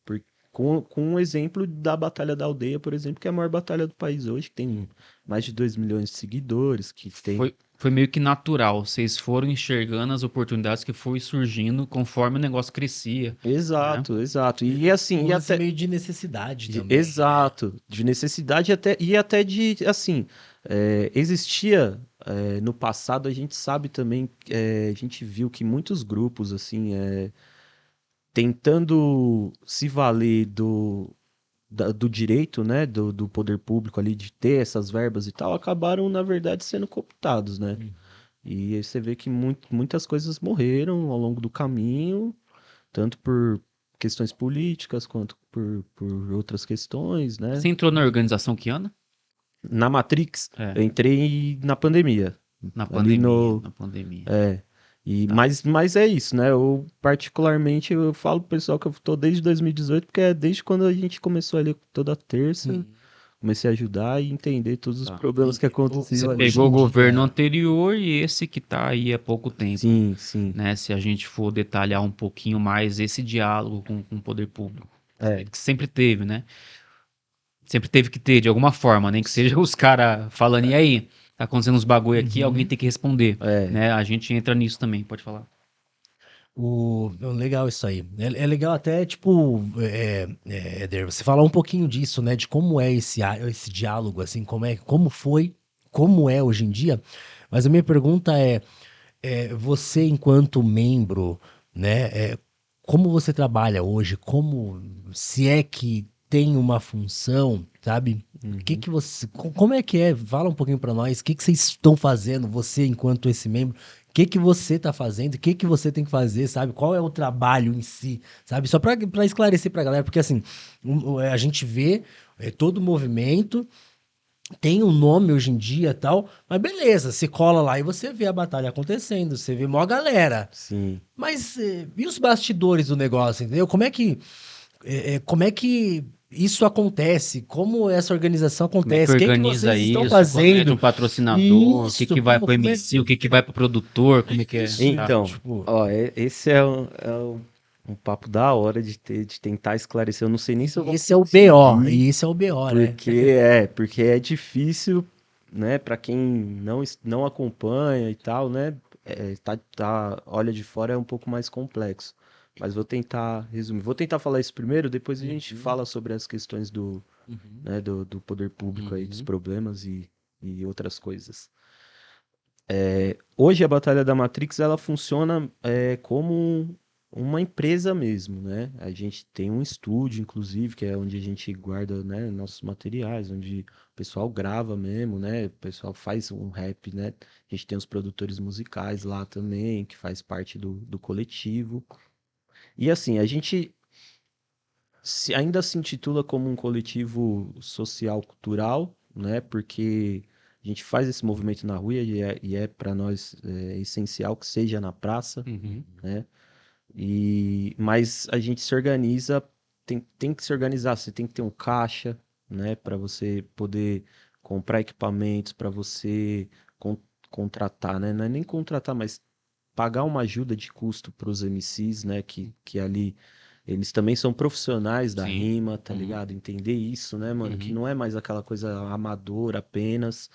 Com o exemplo da Batalha da Aldeia, por exemplo, que é a maior batalha do país hoje, que tem mais de 2 milhões de seguidores, que tem... Foi meio que natural. Vocês foram enxergando as oportunidades que foi surgindo conforme o negócio crescia. Exato, exato. E assim, Um e lance até... meio de necessidade também. Exato, de necessidade até de, assim, existia, no passado a gente sabe também, a gente viu que muitos grupos, assim, tentando se valer do direito, né, do poder público ali de ter essas verbas e tal, acabaram, na verdade, sendo cooptados, né? E aí você vê que muitas coisas morreram ao longo do caminho, tanto por questões políticas quanto por outras questões, né? Você entrou na organização que ano? Na Matrix, É. eu entrei na pandemia. Na Ali pandemia. Na pandemia. E, Tá. mas é isso, né? Eu, particularmente, eu falo pro pessoal que eu tô desde 2018, porque é desde quando a gente começou ali toda terça, comecei a ajudar e entender todos os Tá. problemas que aconteciam Você ali. pegou o governo dia- anterior e esse que tá aí há pouco tempo. Sim. Né? Se a gente for detalhar um pouquinho mais esse diálogo com o poder público. Que sempre teve, né? Sempre teve que ter, de alguma forma, nem que seja os caras falando, e aí, tá acontecendo uns bagulho aqui, alguém tem que responder. É. Né? A gente entra nisso também, pode falar. Legal isso aí. É legal até, tipo, Éder, você falar um pouquinho disso, né? De como é esse diálogo, assim, como foi, como é hoje em dia. Mas a minha pergunta você enquanto membro, né? Como você trabalha hoje? Como, se é que tem uma função, sabe? Como é que é? Fala um pouquinho para nós. O que vocês estão fazendo, você enquanto esse membro? O que você tá fazendo? O que você tem que fazer, sabe? Qual é o trabalho em si, sabe? Só para esclarecer pra galera, porque assim, a gente vê todo o movimento, tem um nome hoje em dia e tal, mas beleza, você cola lá e você vê a batalha acontecendo, você vê maior galera. Sim. Mas e os bastidores do negócio, entendeu? Como é que isso acontece? Como essa organização Como é que acontece? O que organiza vocês estão isso? Como é de fazendo? um patrocinador? O que Isso, vai pro como é- MC? O que vai pro produtor? Como é que é? Então, tipo- ó, esse um papo da hora de tentar esclarecer. Eu não sei nem se eu vou Esse é o BO, conseguir, e esse é o BO, né? porque é difícil, né, para quem não acompanha e tal, né, olha de fora é um pouco mais complexo. Mas vou tentar resumir. Vou tentar falar isso primeiro, depois a gente fala sobre as questões né, do poder público aí, dos problemas e outras coisas. Hoje a Batalha da Matrix ela funciona como uma empresa mesmo, né? A gente tem um estúdio, inclusive, que é onde a gente guarda, né, nossos materiais, onde o pessoal grava mesmo, né? O pessoal faz um rap, né? A gente tem os produtores musicais lá também, que faz parte do coletivo. E assim, a gente ainda se intitula como um coletivo social cultural, né? Porque a gente faz esse movimento na rua e para nós essencial que seja na praça, né? Mas a gente se organiza, tem que se organizar, você tem que ter um caixa, né? Para você poder comprar equipamentos, para você contratar, né? Não é nem contratar, mas pagar uma ajuda de custo para os MCs, né? Que ali eles também são profissionais da Sim. rima, tá ligado? Entender isso, né, mano? Que não é mais aquela coisa amadora apenas.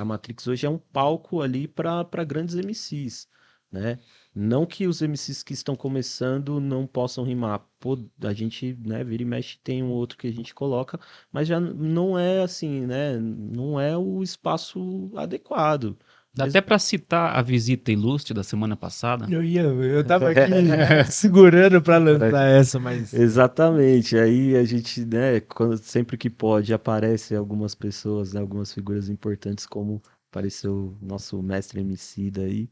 A Matrix hoje é um palco ali para grandes MCs, né? Não que os MCs que estão começando não possam rimar. Pô, a gente, né, vira e mexe tem um outro que a gente coloca, mas já não é assim, né? Não é o espaço adequado. Dá até pra citar a visita ilustre da semana passada. Eu tava aqui segurando pra lançar essa, mas. Exatamente. Aí a gente, né, sempre que pode, aparece algumas pessoas, né, algumas figuras importantes, como apareceu o nosso mestre MC daí,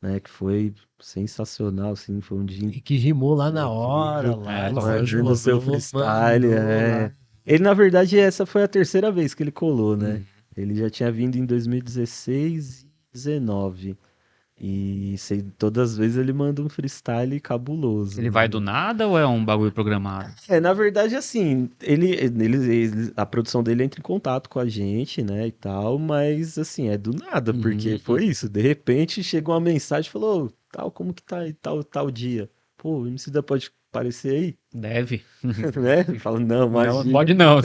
né, que foi sensacional, assim, foi um dia E que rimou lá na hora, lá. incrível no seu freestyle, mandou. Ele, na verdade, essa foi a terceira vez que ele colou, né? Ele já tinha vindo em 2016 e 2019. Todas as vezes ele manda um freestyle cabuloso. Ele né? vai do nada ou é um bagulho programado? Na verdade, assim, a produção dele entra em contato com a gente, né, e tal, mas, assim, é do nada, porque foi isso, de repente chegou uma mensagem e falou, "Ô, tal, como que tá aí, tal dia? Pô, o Emicida pode aparecer aí?" Deve. Né? Fala, não, Não, imagina. pode não.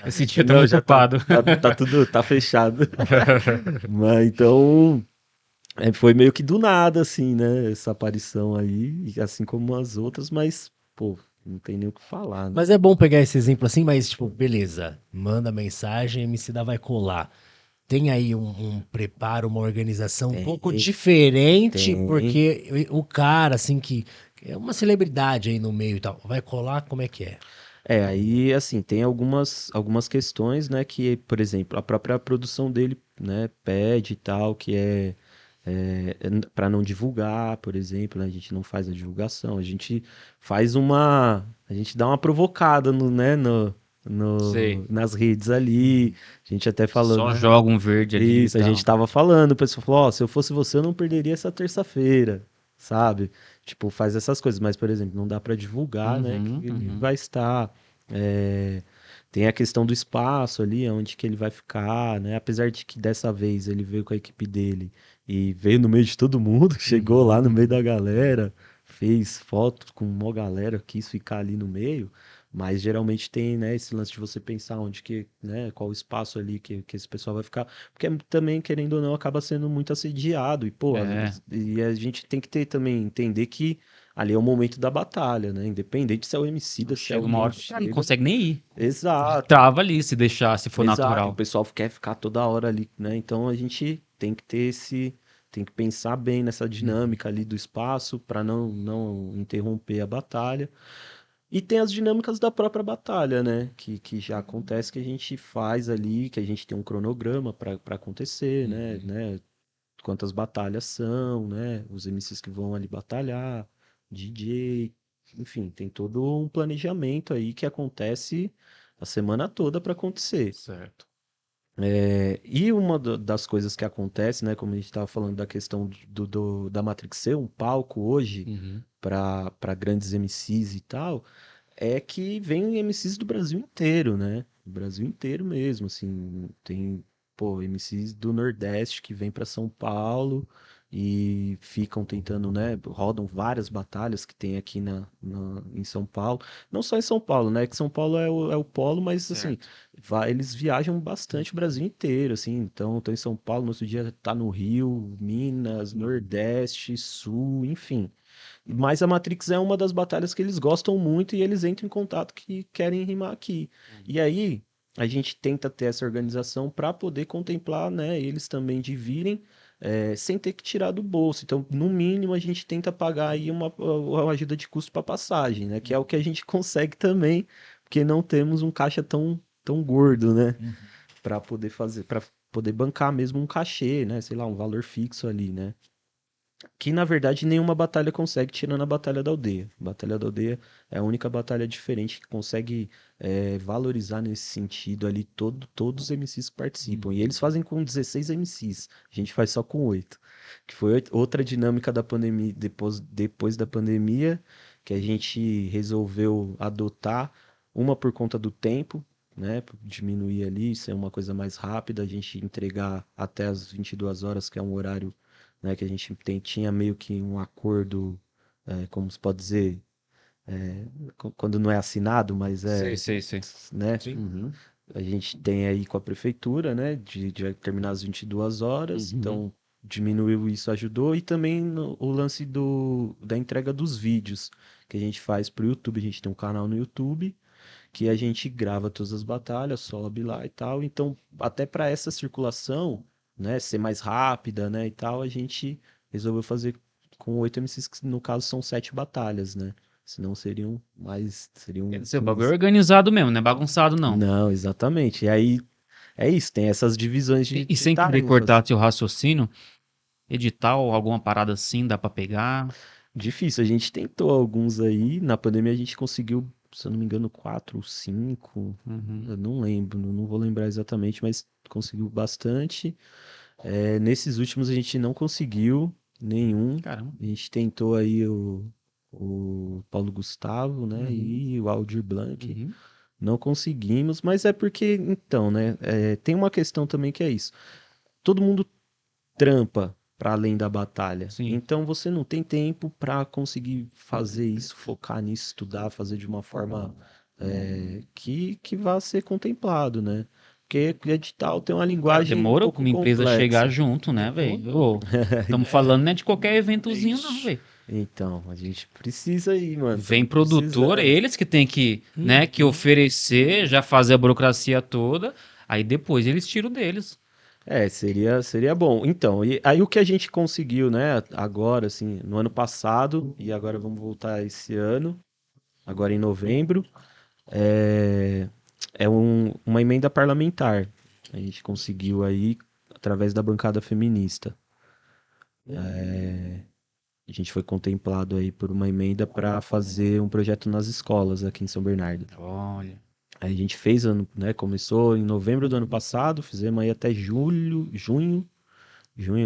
Esse dia tá Não, muito já ocupado. tá fechado. Mas, então, foi meio que do nada, assim, né, essa aparição aí, e assim como as outras, mas, pô, não tem nem o que falar, né? Mas é bom pegar esse exemplo assim, mas, tipo, beleza, manda mensagem, Emicida vai colar. Tem aí um preparo, uma organização um pouco diferente, tem. porque o cara, assim, que é uma celebridade aí no meio e tal, vai colar, como é que é? Aí, assim, tem algumas questões, né, que, por exemplo, a própria produção dele, né, pede e tal, que para não divulgar, por exemplo, né, a gente não faz a divulgação, a gente a gente dá uma provocada Sei. nas redes ali, a gente até falou, Só né, joga um verde ali e isso, a gente tal. tava falando, o pessoal falou, ó, se eu fosse você, eu não perderia essa terça-feira, sabe? Tipo, faz essas coisas, mas, por exemplo, não dá pra divulgar, né, que Uhum, ele uhum. vai estar. É, Tem a questão do espaço ali, onde que ele vai ficar, né? Apesar de que dessa vez ele veio com a equipe dele e veio no meio de todo mundo, chegou lá no meio da galera, fez foto com uma galera, quis ficar ali no meio. Mas geralmente tem, né, esse lance de você pensar onde que, né, qual o espaço ali que esse pessoal vai ficar. Porque também, querendo ou não, acaba sendo muito assediado. E, pô, É, e a gente tem que ter também, entender que ali é o momento da batalha, né? Independente se é o MC, se é o chega uma Ian hora que que o cara não chega. consegue nem ir. Exato, Trava ali se deixar, se for exato. E o natural. pessoal quer ficar toda hora ali, né? Então a gente tem que ter tem que pensar bem nessa dinâmica ali do espaço para não interromper a batalha. E tem as dinâmicas da própria batalha, né? Que já acontece que a gente faz ali, que a gente tem um cronograma para acontecer, né? Quantas batalhas são, né? Os MCs que vão ali batalhar, DJ, enfim, tem todo um planejamento aí que acontece a semana toda para acontecer. Certo. E uma das coisas que acontece, né? Como a gente estava falando da questão da Matrix ser um palco hoje Uhum. para grandes MCs e tal, é que vem MCs do Brasil inteiro, né? Do Brasil inteiro mesmo, assim, tem, pô, MCs do Nordeste que vêm para São Paulo e ficam tentando, né? Rodam várias batalhas que tem aqui em São Paulo. Não só em São Paulo, né? Que São Paulo é o polo, mas assim, Certo. eles viajam bastante o Brasil inteiro, assim. Então, estão em São Paulo, no outro dia tá no Rio, Minas, Nordeste, Sul, enfim. Mas a Matrix é uma das batalhas que eles gostam muito e eles entram em contato que querem rimar aqui. E aí a gente tenta ter essa organização para poder contemplar, né, eles também de virem sem ter que tirar do bolso. Então, no mínimo, a gente tenta pagar aí uma ajuda de custo para passagem, né, que é o que a gente consegue também, porque não temos um caixa tão gordo, né, para poder para poder bancar mesmo um cachê, né, sei lá, um valor fixo ali, né. Que na verdade nenhuma batalha consegue, tirando a Batalha da Aldeia. A Batalha da Aldeia é a única batalha diferente que consegue valorizar nesse sentido ali todos os MCs que participam. E eles fazem com 16 MCs, a gente faz só com 8. Que foi outra dinâmica da pandemia, depois da pandemia, que a gente resolveu adotar, uma por conta do tempo, né, diminuir ali, ser uma coisa mais rápida, a gente entregar até as 22 horas, que é um horário, né, que a gente tinha meio que um acordo, como se pode dizer, quando não é assinado, mas Sei, sei, sei. né, Sim. Uhum. a gente tem aí com a prefeitura, né, de terminar às 22 horas, então diminuiu isso, ajudou, e também o lance da entrega dos vídeos que a gente faz pro YouTube, a gente tem um canal no YouTube, que a gente grava todas as batalhas, sobe lá e tal. Então, até para essa circulação, né, ser mais rápida, né, e tal, a gente resolveu fazer com 8 MCs, que no caso são 7 batalhas, né? Senão Quer seriam dizer, o bagulho é 15. organizado mesmo, não é bagunçado, não. Não, exatamente. E aí é isso, tem essas divisões E de sem querer tarefas. cortar seu raciocínio, edital, alguma parada assim, dá pra pegar. Difícil, a gente tentou alguns aí, na pandemia a gente conseguiu, se eu não me engano, 4 ou 5, Uhum. eu não lembro, não vou lembrar exatamente, mas conseguiu bastante. Nesses últimos a gente não conseguiu nenhum. Caramba. A gente tentou aí o Paulo Gustavo, né? E o Aldir Blanc. Uhum. Não conseguimos, mas é porque, então, né? Tem uma questão também que é isso. Todo mundo trampa para além da batalha. Sim. Então você não tem tempo para conseguir fazer isso, focar nisso, estudar, fazer de uma forma que vá ser contemplado, né? Porque edital tem uma Cara, linguagem um demorou pra pouco uma empresa chegar complexa. junto, né, velho? Estamos falando, né, de qualquer eventozinho, não, velho. Então, a gente precisa aí, mano. Vem Estamos produtor, precisando. eles que tem que, né, que oferecer, já fazer a burocracia toda, aí depois eles tiram deles. Seria bom. Então, e aí o que a gente conseguiu, né, agora, assim, no ano passado, e agora vamos voltar esse ano, agora em novembro, é, uma emenda parlamentar. A gente conseguiu aí através da bancada feminista. A gente foi contemplado aí por uma emenda para fazer um projeto nas escolas aqui em São Bernardo. Olha. Aí a gente fez, né? Começou em novembro do ano passado, fizemos aí até junho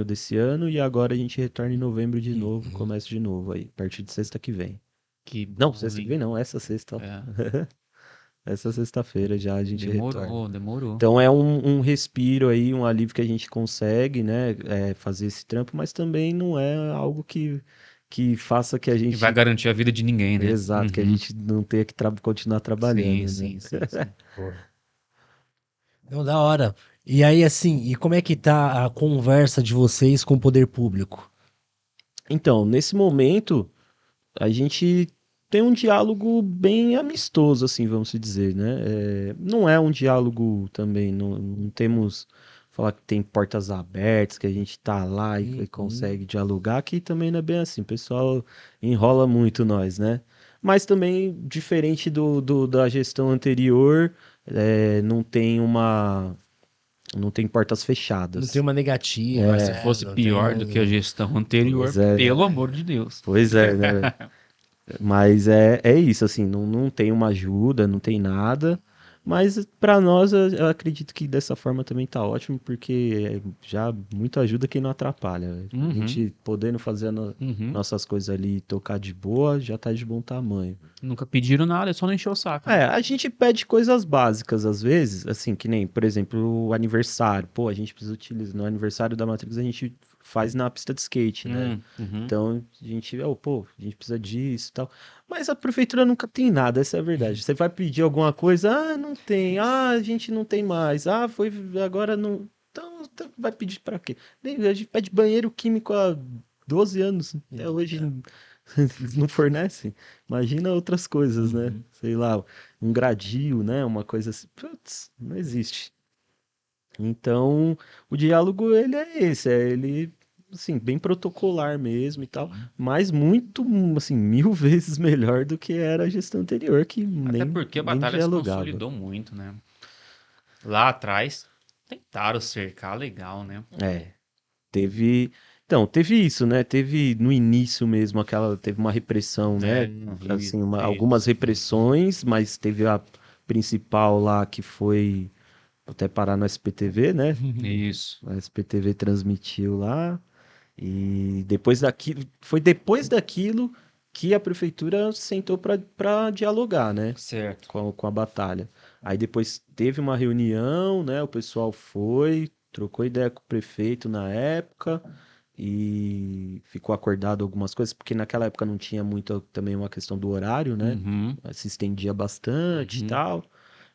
desse ano, e agora a gente retorna em novembro de novo, começa de novo aí, a partir de sexta que vem. Que Não, bom, sexta que hein? vem não, essa sexta, ó. É. Essa sexta-feira já a gente retorna. Demorou. Então é um respiro aí, um alívio que a gente consegue, né, fazer esse trampo, mas também não é algo que faça que a E vai gente, garantir a vida de ninguém, né? exato, que a Uhum. gente não tenha que continuar Sim, trabalhando, né? sim. Não, da hora. E aí, assim, e como é que tá a conversa de vocês com o poder público? Então, nesse momento, a gente tem um diálogo bem amistoso, assim, vamos se dizer, né? Não é um diálogo também, não temos falar que tem portas abertas, que a gente tá lá e consegue dialogar, que também não é bem assim. O pessoal enrola muito nós, né? Mas também, diferente da gestão anterior, não tem portas Não fechadas. tem uma negativa, Mas se né? fosse Não pior do tem... que a gestão anterior, Pois é, pelo amor de Deus. pois é, né? Mas é isso, assim, não tem uma ajuda, não tem nada. Mas para nós, eu acredito que dessa forma também tá ótimo, porque já muito ajuda quem não atrapalha. A Uhum, gente podendo fazer uhum. nossas coisas ali e tocar de boa, já tá de bom tamanho. Nunca pediram nada, é só não encher o saco, né? A gente pede coisas básicas às vezes, assim, que nem, por exemplo, o aniversário. Pô, a gente precisa utilizar. No aniversário da Matrix a gente faz na pista de skate, né? Uhum. Então a gente, pô, a gente precisa disso e tal. Mas a prefeitura nunca tem nada, essa é a verdade. Você vai pedir alguma coisa, não tem, a gente não tem mais, foi, agora não. Então vai pedir pra quê? A gente pede banheiro químico há 12 anos, até hoje não fornece. Imagina outras coisas, né? Sei lá, um gradil, né? Uma coisa assim. Putz, não existe. Então, o diálogo, ele é esse, ele, assim, bem protocolar mesmo e tal, mas muito, assim, 1000 vezes melhor do que era a gestão anterior, que Até nem, porque a nem batalha se dialogava. consolidou muito, né? Lá atrás, tentaram cercar legal, né? É, teve. Então, teve isso, né? Teve no início mesmo teve uma repressão, né? Assim, algumas Isso. repressões, mas teve a principal lá que foi até parar no SPTV, né? Isso. A SPTV transmitiu lá. E depois daquilo, foi depois daquilo que a prefeitura sentou para dialogar, né? Certo. Com a batalha. Aí depois teve uma reunião, né? O pessoal foi, trocou ideia com o prefeito na época e ficou acordado algumas coisas, porque naquela época não tinha muito também uma questão do horário, né? Uhum. Se estendia bastante e Uhum. tal.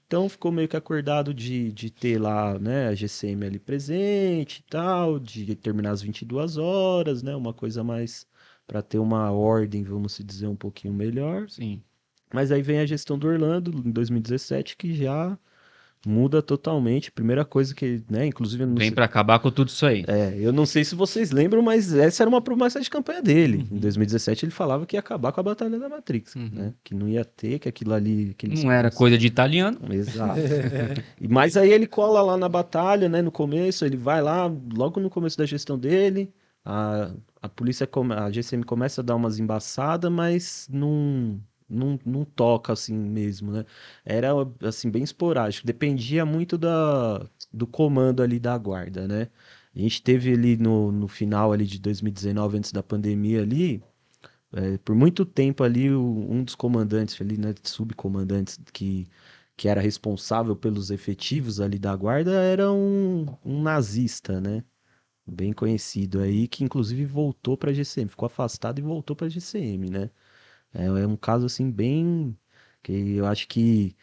Então ficou meio que acordado de ter lá, né, a GCM ali presente e tal, de terminar às 22 horas, né? Uma coisa mais para ter uma ordem, vamos se dizer, um pouquinho melhor. Sim. Mas aí vem a gestão do Orlando em 2017, que já muda totalmente. Primeira coisa que, né, inclusive, Vem pra acabar com tudo isso aí. eu não sei se vocês lembram, mas essa era uma promessa de campanha dele. Em Uhum. 2017 ele falava que ia acabar com a Batalha da Matrix, Uhum. né? Que não ia ter, que aquilo ali, aquele Não era discurso. coisa de italiano. Exato. Mas aí ele cola lá na batalha, né? No começo, ele vai lá, logo no começo da gestão dele, a, a polícia, a GCM começa a dar umas embaçadas, mas não toca assim mesmo, né? Era assim, bem esporádico, dependia muito do comando ali da guarda, né? A gente teve ali no final ali de 2019, antes da pandemia ali, por muito tempo ali, um dos comandantes ali, né, subcomandantes que era responsável pelos efetivos ali da guarda era um nazista, né? Bem conhecido aí, que inclusive voltou para a GCM, ficou afastado e voltou para a GCM, né? É um caso assim bem que eu acho que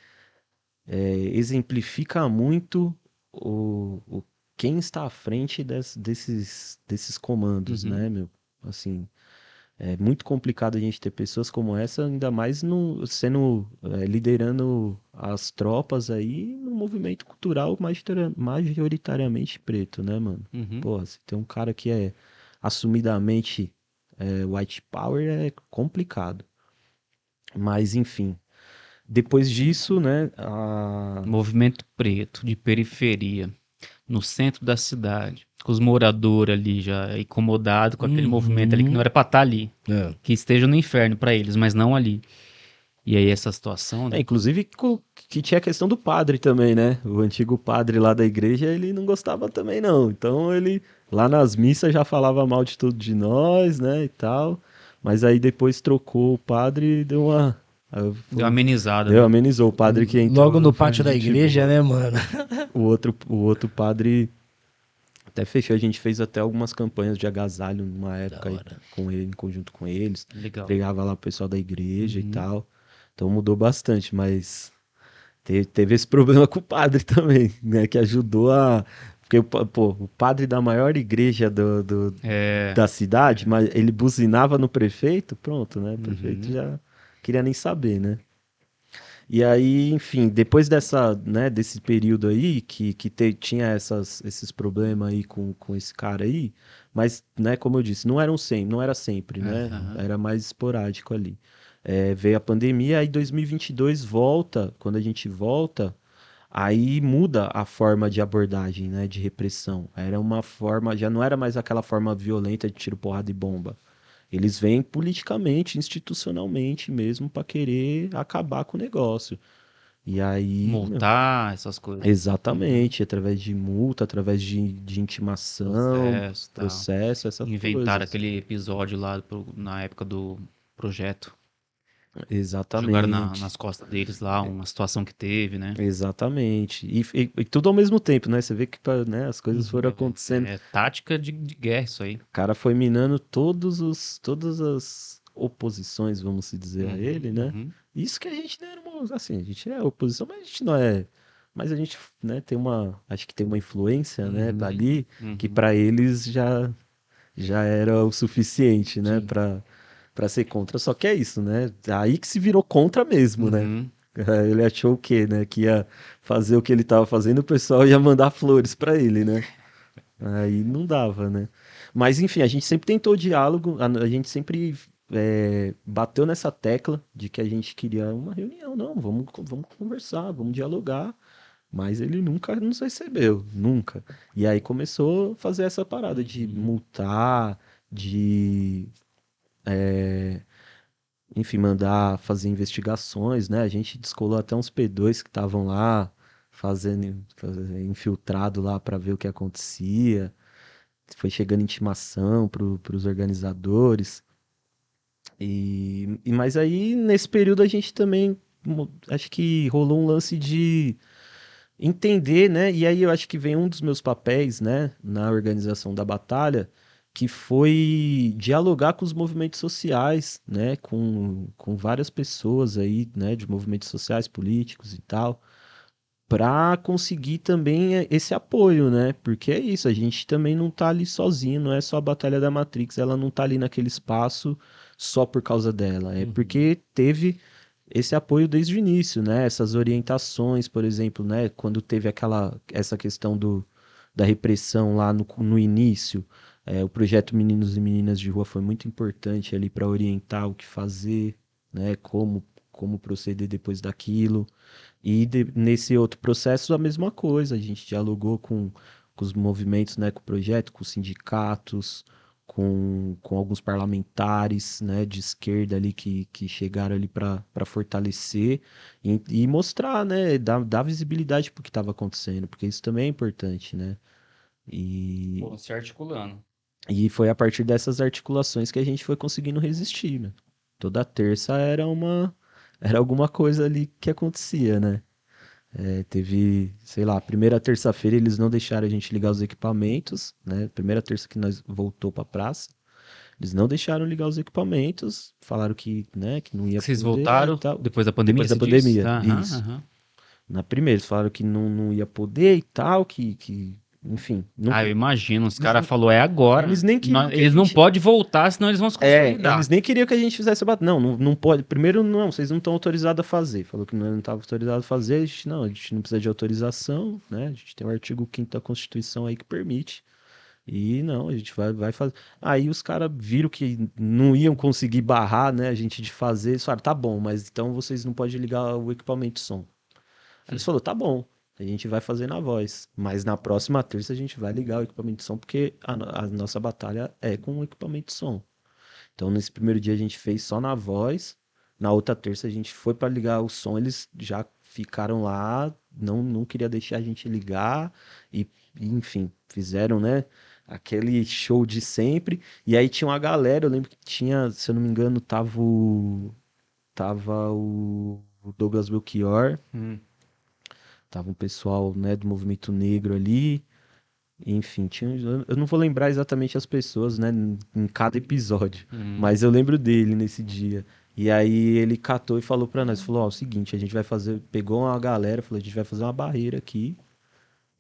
exemplifica muito o quem está à frente desses comandos, Uhum. né, meu? Assim, é muito complicado a gente ter pessoas como essa, ainda mais liderando as tropas aí no movimento cultural majoritariamente preto, né, mano? Uhum. Pô, se tem um cara que é assumidamente white power é complicado. Mas enfim, depois disso, né, Movimento preto de periferia, no centro da cidade, com os moradores ali já incomodados com aquele movimento ali que não era pra estar ali, que esteja no inferno pra eles, mas não ali. E aí essa situação, né? inclusive que tinha a questão do padre também, né? O antigo padre lá da igreja, ele não gostava também não. Então ele lá nas missas já falava mal de tudo de nós, né, e tal. Mas aí depois trocou o padre e deu uma Deu uma amenizada, né? amenizou o padre que entrou. Logo no foi pátio da gente igreja, boa. né, mano? O outro padre até fechou, a gente fez até algumas campanhas de agasalho numa época aí, hora. com ele, em conjunto com eles. Legal. Entregava lá o pessoal da igreja e Uhum. tal. Então mudou bastante, mas teve esse problema com o padre também, né? Que ajudou a. Porque, pô, o padre da maior igreja da cidade, mas ele buzinava no prefeito, pronto, né? O prefeito já queria nem saber, né? E aí, enfim, depois desse período aí, tinha esses problemas aí com esse cara aí, mas, né, como eu disse, não era sempre, né? Aham. Era mais esporádico ali. Veio a pandemia, aí 2022 volta, quando a gente volta, aí muda a forma de abordagem, né, de repressão. Era uma forma, já não era mais aquela forma violenta de tiro, porrada e bomba. Eles vêm politicamente, institucionalmente mesmo, para querer acabar com o negócio. E aí, Multar, essas coisas. exatamente, através de multa, através de intimação, Processo, tal. processo, essas Inventaram coisas. aquele episódio lá na época do projeto. Jogaram Exatamente. nas costas deles lá uma situação que teve, né? Exatamente. E tudo ao mesmo tempo, né? Você vê que né, as coisas foram acontecendo. É tática de guerra isso aí. O cara foi minando todas as oposições, vamos se dizer, a ele, né? Uhum. Isso que a gente não era assim, a gente é oposição, mas a gente não é. Mas a gente, né, acho que tem uma influência, né, ali, que para eles já era o suficiente, né, Sim. para ser contra. Só que é isso, né? Aí que se virou contra mesmo, né? Uhum. Ele achou o quê, né? Que ia fazer o que ele tava fazendo, o pessoal ia mandar flores para ele, né? Aí não dava, né? Mas enfim, a gente sempre tentou diálogo, a gente sempre bateu nessa tecla de que a gente queria uma reunião, não, vamos conversar, vamos dialogar, mas ele nunca nos recebeu, nunca. E aí começou a fazer essa parada de multar, de, enfim, mandar fazer investigações, né? A gente descolou até uns P2 que estavam lá fazendo infiltrado lá para ver o que acontecia. Foi chegando intimação para os organizadores. Mas aí, nesse período, a gente também acho que rolou um lance de entender, né? E aí eu acho que vem um dos meus papéis, né, na organização da batalha, que foi dialogar com os movimentos sociais, né, com várias pessoas aí, né, de movimentos sociais, políticos e tal, para conseguir também esse apoio, né? Porque é isso, a gente também não tá ali sozinho, não é só a Batalha da Matrix, ela não tá ali naquele espaço só por causa dela, é porque teve esse apoio desde o início, né? Essas orientações, por exemplo, né? Quando teve essa questão da repressão lá no início, o projeto Meninos e Meninas de Rua foi muito importante ali para orientar o que fazer, né? Como proceder depois daquilo. E nesse outro processo, a mesma coisa. A gente dialogou com os movimentos, né, com o projeto, com os sindicatos, com alguns parlamentares, né, de esquerda ali que chegaram ali para fortalecer e mostrar, né, dar visibilidade para o que estava acontecendo, porque isso também é importante, né? E, Pô, se articulando. e foi a partir dessas articulações que a gente foi conseguindo resistir, né? Toda terça era alguma coisa ali que acontecia, né? Teve, sei lá, a primeira terça-feira eles não deixaram a gente ligar os equipamentos, né? Primeira terça que nós voltou pra praça, eles não deixaram ligar os equipamentos, falaram que, né, que não ia Vocês poder e voltaram tal. depois da pandemia, Depois da você disse? pandemia, Aham, isso. aham. Na primeira, eles falaram que não ia poder e tal, enfim, não, Ah, eu imagino. Os caras falaram, é agora. eles nem queriam que a Eles não gente... podem voltar, senão eles vão se consolidar. eles nem queriam que a gente fizesse a batalha. Não pode. Primeiro, não, vocês não estão autorizados a fazer. Falou que não estava autorizado a fazer. A gente não precisa de autorização, né? A gente tem o artigo 5º da Constituição aí que permite. E não, a gente vai fazer. Aí os caras viram que não iam conseguir barrar, né, a gente de fazer. Eles falaram, tá bom, mas então vocês não podem ligar o equipamento de som. Aí eles falaram, tá bom, a gente vai fazer na voz. Mas na próxima terça a gente vai ligar o equipamento de som, porque a nossa batalha é com o equipamento de som. Então nesse primeiro dia a gente fez só na voz. Na outra terça a gente foi para ligar o som, eles já ficaram lá, não queria deixar a gente ligar e, enfim, fizeram, né, aquele show de sempre. E aí tinha uma galera, eu lembro que tinha, se eu não me engano, tava o Douglas Belchior, Hum. tava um pessoal, né, do movimento negro ali. Enfim, eu não vou lembrar exatamente as pessoas, né, em cada episódio, mas eu lembro dele nesse dia. E aí ele catou e falou pra nós, falou, ó, é o seguinte, a gente vai fazer, pegou uma galera, falou, a gente vai fazer uma barreira aqui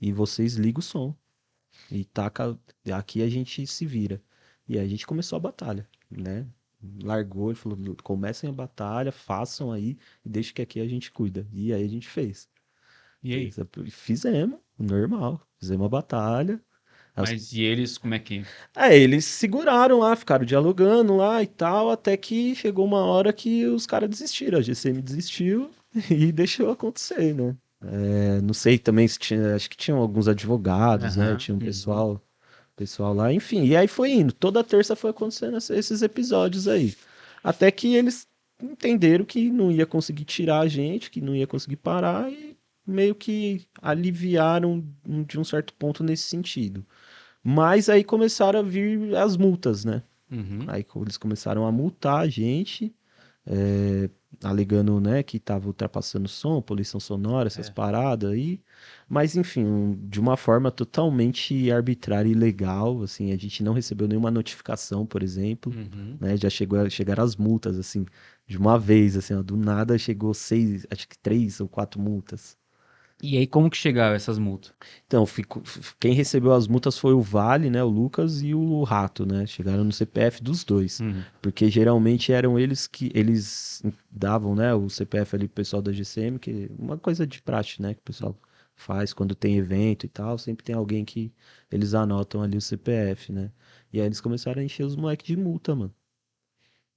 e vocês ligam o som. E taca, aqui a gente se vira. E aí a gente começou a batalha, né? Largou, ele falou, comecem a batalha, façam aí e deixa que aqui a gente cuida. E aí a gente fez. E aí? Fizemos, normal. Fizemos a batalha. Mas e eles, como é que... Eles seguraram lá, ficaram dialogando lá e tal, até que chegou uma hora que os caras desistiram. A GCM desistiu e deixou acontecer, né? Não sei também se tinha, acho que tinham alguns advogados, né? Aham, Tinha um pessoal lá, enfim. E aí foi indo. Toda terça foi acontecendo esses episódios aí. Até que eles entenderam que não ia conseguir tirar a gente, que não ia conseguir parar e meio que aliviaram de um certo ponto nesse sentido. Mas aí começaram a vir as multas, né? Uhum. Aí eles começaram a multar a gente, é, alegando, né, que tava ultrapassando o som, poluição sonora, essas paradas aí. Mas enfim, de uma forma totalmente arbitrária e ilegal, assim, a gente não recebeu nenhuma notificação, por exemplo, Uhum. né? Já chegaram as multas, assim, de uma vez, assim, ó, do nada chegou 6, acho que 3 ou 4 multas. E aí, como que chegaram essas multas? Então, quem recebeu as multas foi o Vale, né, o Lucas e o Rato, né? Chegaram no CPF dos dois, Uhum. porque geralmente eram eles que eles davam, né, o CPF ali pro pessoal da GCM, que é uma coisa de praxe, né, que o pessoal faz quando tem evento e tal, sempre tem alguém que eles anotam ali o CPF, né? E aí eles começaram a encher os moleques de multa, mano.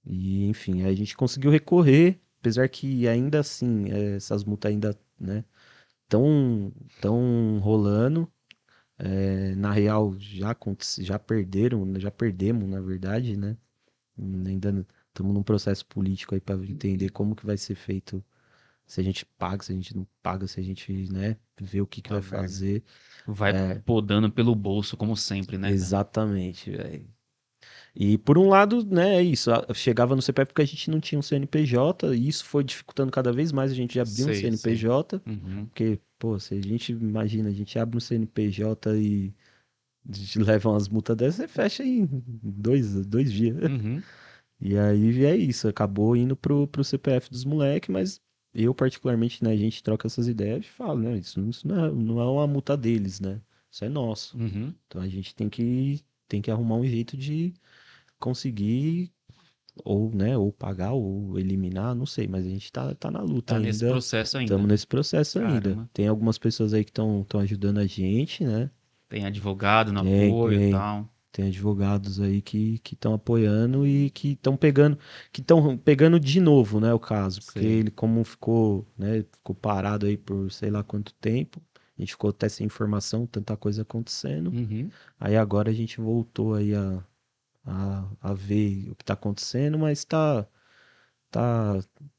E enfim, aí a gente conseguiu recorrer, apesar que ainda assim, essas multas ainda, né, tão rolando. Na real, já perderam, já perdemos, na verdade, né? Ainda estamos num processo político aí para entender como que vai ser feito, se a gente paga, se a gente não paga, se a gente, né, vê o que vai fazer. Vai podando pelo bolso, como sempre, né, cara? Exatamente, velho. E por um lado, né, é isso, chegava no CPF porque a gente não tinha um CNPJ, e isso foi dificultando cada vez mais a gente abrir um Sei. CNPJ, Uhum. porque, pô, se a gente imagina, a gente abre um CNPJ e leva umas multas dessas, você fecha em dois dias. Uhum. E aí é isso, acabou indo pro CPF dos moleques, mas eu particularmente, né, a gente troca essas ideias e fala, né, isso não é uma multa deles, né, isso é nosso. Uhum. Então a gente tem que arrumar um jeito de conseguir ou, né, ou pagar ou eliminar, não sei, mas a gente tá na luta Tá nesse ainda. processo ainda. Estamos nesse processo ainda. Caramba. Tem algumas pessoas aí que estão ajudando a gente, né? Tem advogado no Tem, apoio e tem. tal. Tem advogados aí que estão apoiando e que estão pegando de novo, né, o caso, porque Sei. ele como ficou, né, ficou parado aí por sei lá quanto tempo, a gente ficou até sem informação, tanta coisa acontecendo. Uhum. Aí agora a gente voltou aí a ver o que tá acontecendo, mas tá,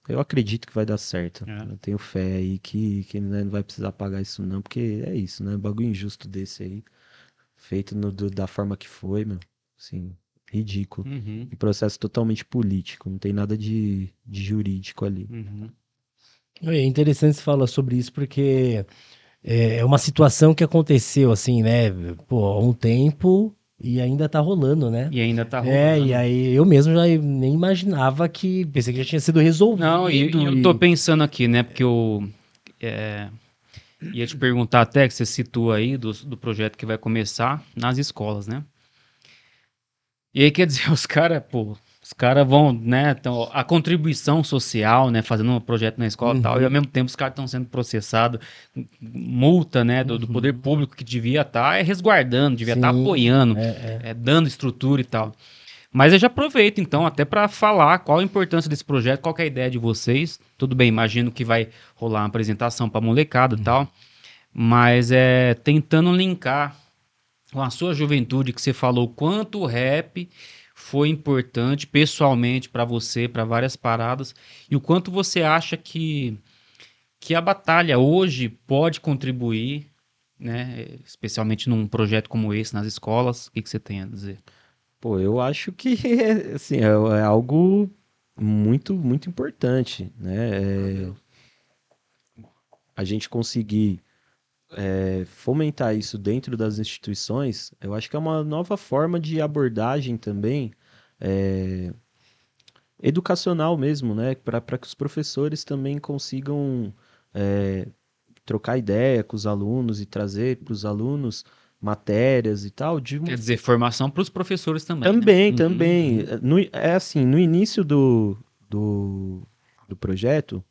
eu acredito que vai dar certo. É. Eu tenho fé aí que né, não vai precisar pagar isso não, porque é isso, né, bagulho injusto desse aí. Feito da forma que foi, meu. Assim, ridículo. Uhum. E processo totalmente político. Não tem nada de jurídico ali. Uhum. É interessante você falar sobre isso porque é uma situação que aconteceu assim, né? Pô, há um tempo e ainda tá rolando, né? E ainda tá É, rolando. e aí eu mesmo já nem imaginava que, pensei que já tinha sido resolvido. Não, e eu tô pensando aqui, né? Porque eu ia te perguntar até que você citou aí do projeto que vai começar nas escolas, né? E aí, quer dizer, os caras, pô, Os caras vão, né, então, a contribuição social, né, fazendo um projeto na escola e tal, e ao mesmo tempo os caras estão sendo processados, multa, né, do poder público que devia estar resguardando, devia estar Sim, apoiando, dando estrutura e tal. Mas eu já aproveito, então, até para falar qual a importância desse projeto, qual que é a ideia de vocês. Tudo bem, imagino que vai rolar uma apresentação para molecada e tal, mas tentando linkar com a sua juventude, que você falou quanto o rap foi importante pessoalmente para você, para várias paradas, e o quanto você acha que a batalha hoje pode contribuir, né, especialmente num projeto como esse nas escolas. O que você tem a dizer? Pô, eu acho que assim, é algo muito importante, né? A gente conseguir fomentar isso dentro das instituições, eu acho que é uma nova forma de abordagem também, é, educacional mesmo, né? Para que os professores também consigam é, trocar ideia com os alunos e trazer para os alunos matérias e tal, Quer dizer, formação para os professores também, né? também, Uhum, também. uhum. É assim, no início do, do projeto,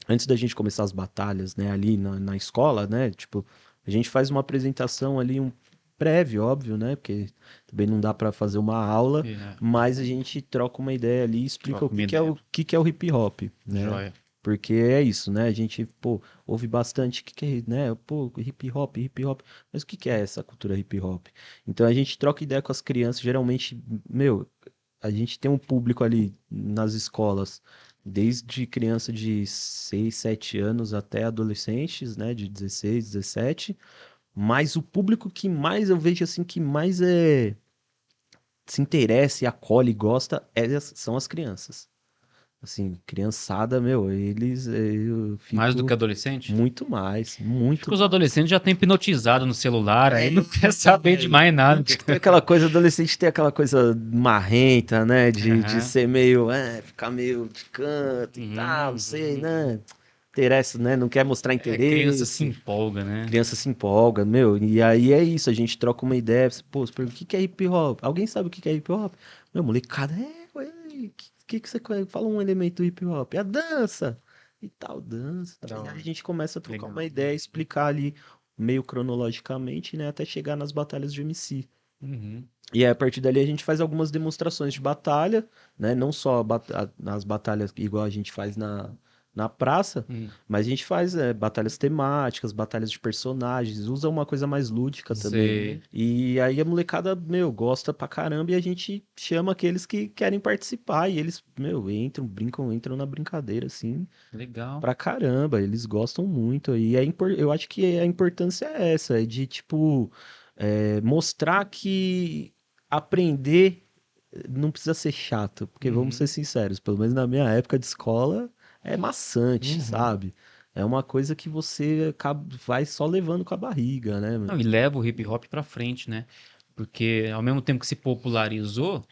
antes da gente começar as batalhas, né, ali na escola, né, tipo, a gente faz uma apresentação ali, um prévio, óbvio, né, porque também não dá para fazer uma aula, É, mas a gente troca uma ideia ali e explica o troca uma que que é ideia. o que que é o hip hop, né? Joia. Porque é isso, né? A gente, pô, ouve bastante o que que é, né? Pô, hip hop. Mas o que que é essa cultura hip hop? Então a gente troca ideia com as crianças, geralmente, meu, a gente tem um público ali nas escolas, desde criança de 6 7 anos até adolescentes, né, de 16 17, mas o público que mais eu vejo assim, que mais se interessa e acolhe e gosta são as crianças. Assim, criançada, meu, eu Mais do que fico adolescente? muito mais, Acho que muito os mais. adolescentes já têm hipnotizado no celular, aí não quer saber de mais nada. Acho que tem aquela coisa, adolescente tem aquela coisa marrenta, né? De Aham. ser meio, ficar meio de canto e tal, não sei, Uhum. né? Interessa, né? Não quer mostrar Criança se interesse. empolga, né? Criança se empolga, meu. E aí é isso, a gente troca uma ideia. Pô, você pergunta, o que que é hip hop? Alguém sabe o que que é hip hop? Meu, molecada, ué, que você conhece? Fala um elemento do hip hop. É a dança. E tal, dança. Da E aí a hora. gente começa a trocar uma Legal. ideia, explicar ali meio cronologicamente, né? Até chegar nas batalhas de MC. Uhum. E aí, a partir dali a gente faz algumas demonstrações de batalha, né? Não só as batalhas igual a gente faz na praça, Hum. mas a gente faz batalhas temáticas, batalhas de personagens, usa uma coisa mais lúdica também. Sei. E aí a molecada, meu, gosta pra caramba e a gente chama aqueles que querem participar e eles, meu, entram, brincam, entram na brincadeira, assim, Legal. pra caramba. Eles gostam muito. E eu acho que a importância é essa, é de, tipo, mostrar que aprender não precisa ser chato, porque vamos ser Uhum. sinceros, pelo menos na minha época de escola é maçante, Uhum. sabe? É uma coisa que você vai só levando com a barriga, né, Não, meu? e leva o hip hop pra frente, né? Porque ao mesmo tempo que se popularizou,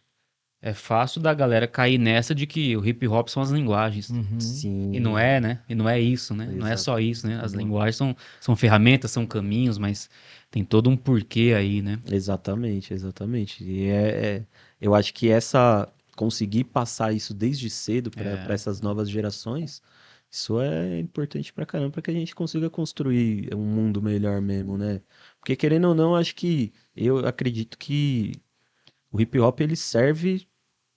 é fácil da galera cair nessa de que o hip hop são as linguagens. Uhum. E não Sim, é, né? E não é isso, né? Não é exato. só isso, né? As Não- linguagens são ferramentas, são caminhos, mas tem todo um porquê aí, né? Exatamente, exatamente. Eu acho que conseguir passar isso desde cedo para É. essas novas gerações, isso é importante pra caramba, para que a gente consiga construir um mundo melhor mesmo, né? Porque querendo ou não, acho que eu acredito que o hip hop ele serve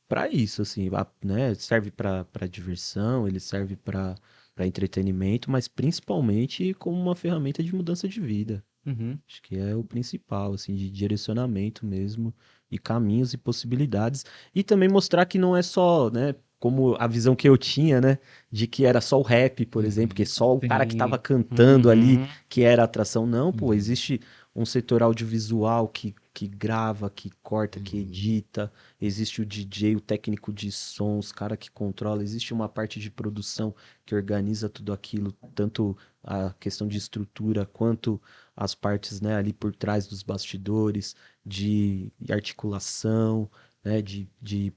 para isso, assim, né? Serve para diversão, ele serve para entretenimento, mas principalmente como uma ferramenta de mudança de vida. Uhum. Acho que é o principal, assim, de direcionamento mesmo, e caminhos e possibilidades. E também mostrar que não é só, né, como a visão que eu tinha, né, de que era só o rap, por exemplo, que Uhum. só o cara que estava Sim. cantando ali Uhum. que era a atração. Não, pô, Uhum. existe um setor audiovisual que grava, que corta, que Uhum. edita, existe o DJ, o técnico de som, os cara que controla, existe uma parte de produção que organiza tudo aquilo, tanto a questão de estrutura quanto as partes, né, ali por trás dos bastidores, de articulação, né, de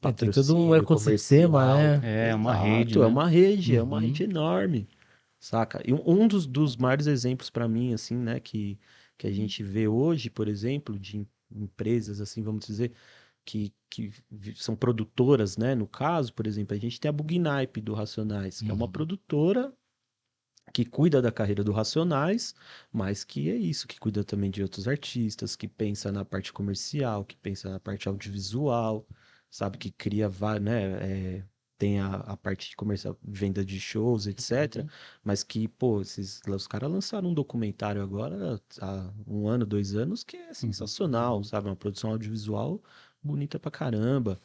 Tem todo um patrocínio ecossistema, comercial. né? É uma rede, Exato, né? é uma Uhum. rede enorme, saca? E um dos maiores exemplos para mim, assim, né, que a gente vê hoje, por exemplo, de empresas, assim, vamos dizer, são produtoras, né? No caso, por exemplo, a gente tem a Bugnipe do Racionais, que é uma produtora que cuida da carreira do Racionais, mas que é isso, que cuida também de outros artistas, que pensa na parte comercial, que pensa na parte audiovisual, sabe, que cria, né, tem a parte de comercial, venda de shows, etc. Mas que, pô, os caras lançaram um documentário agora, há 1 ano, 2 anos, que é sensacional, sabe, uma produção audiovisual bonita pra caramba.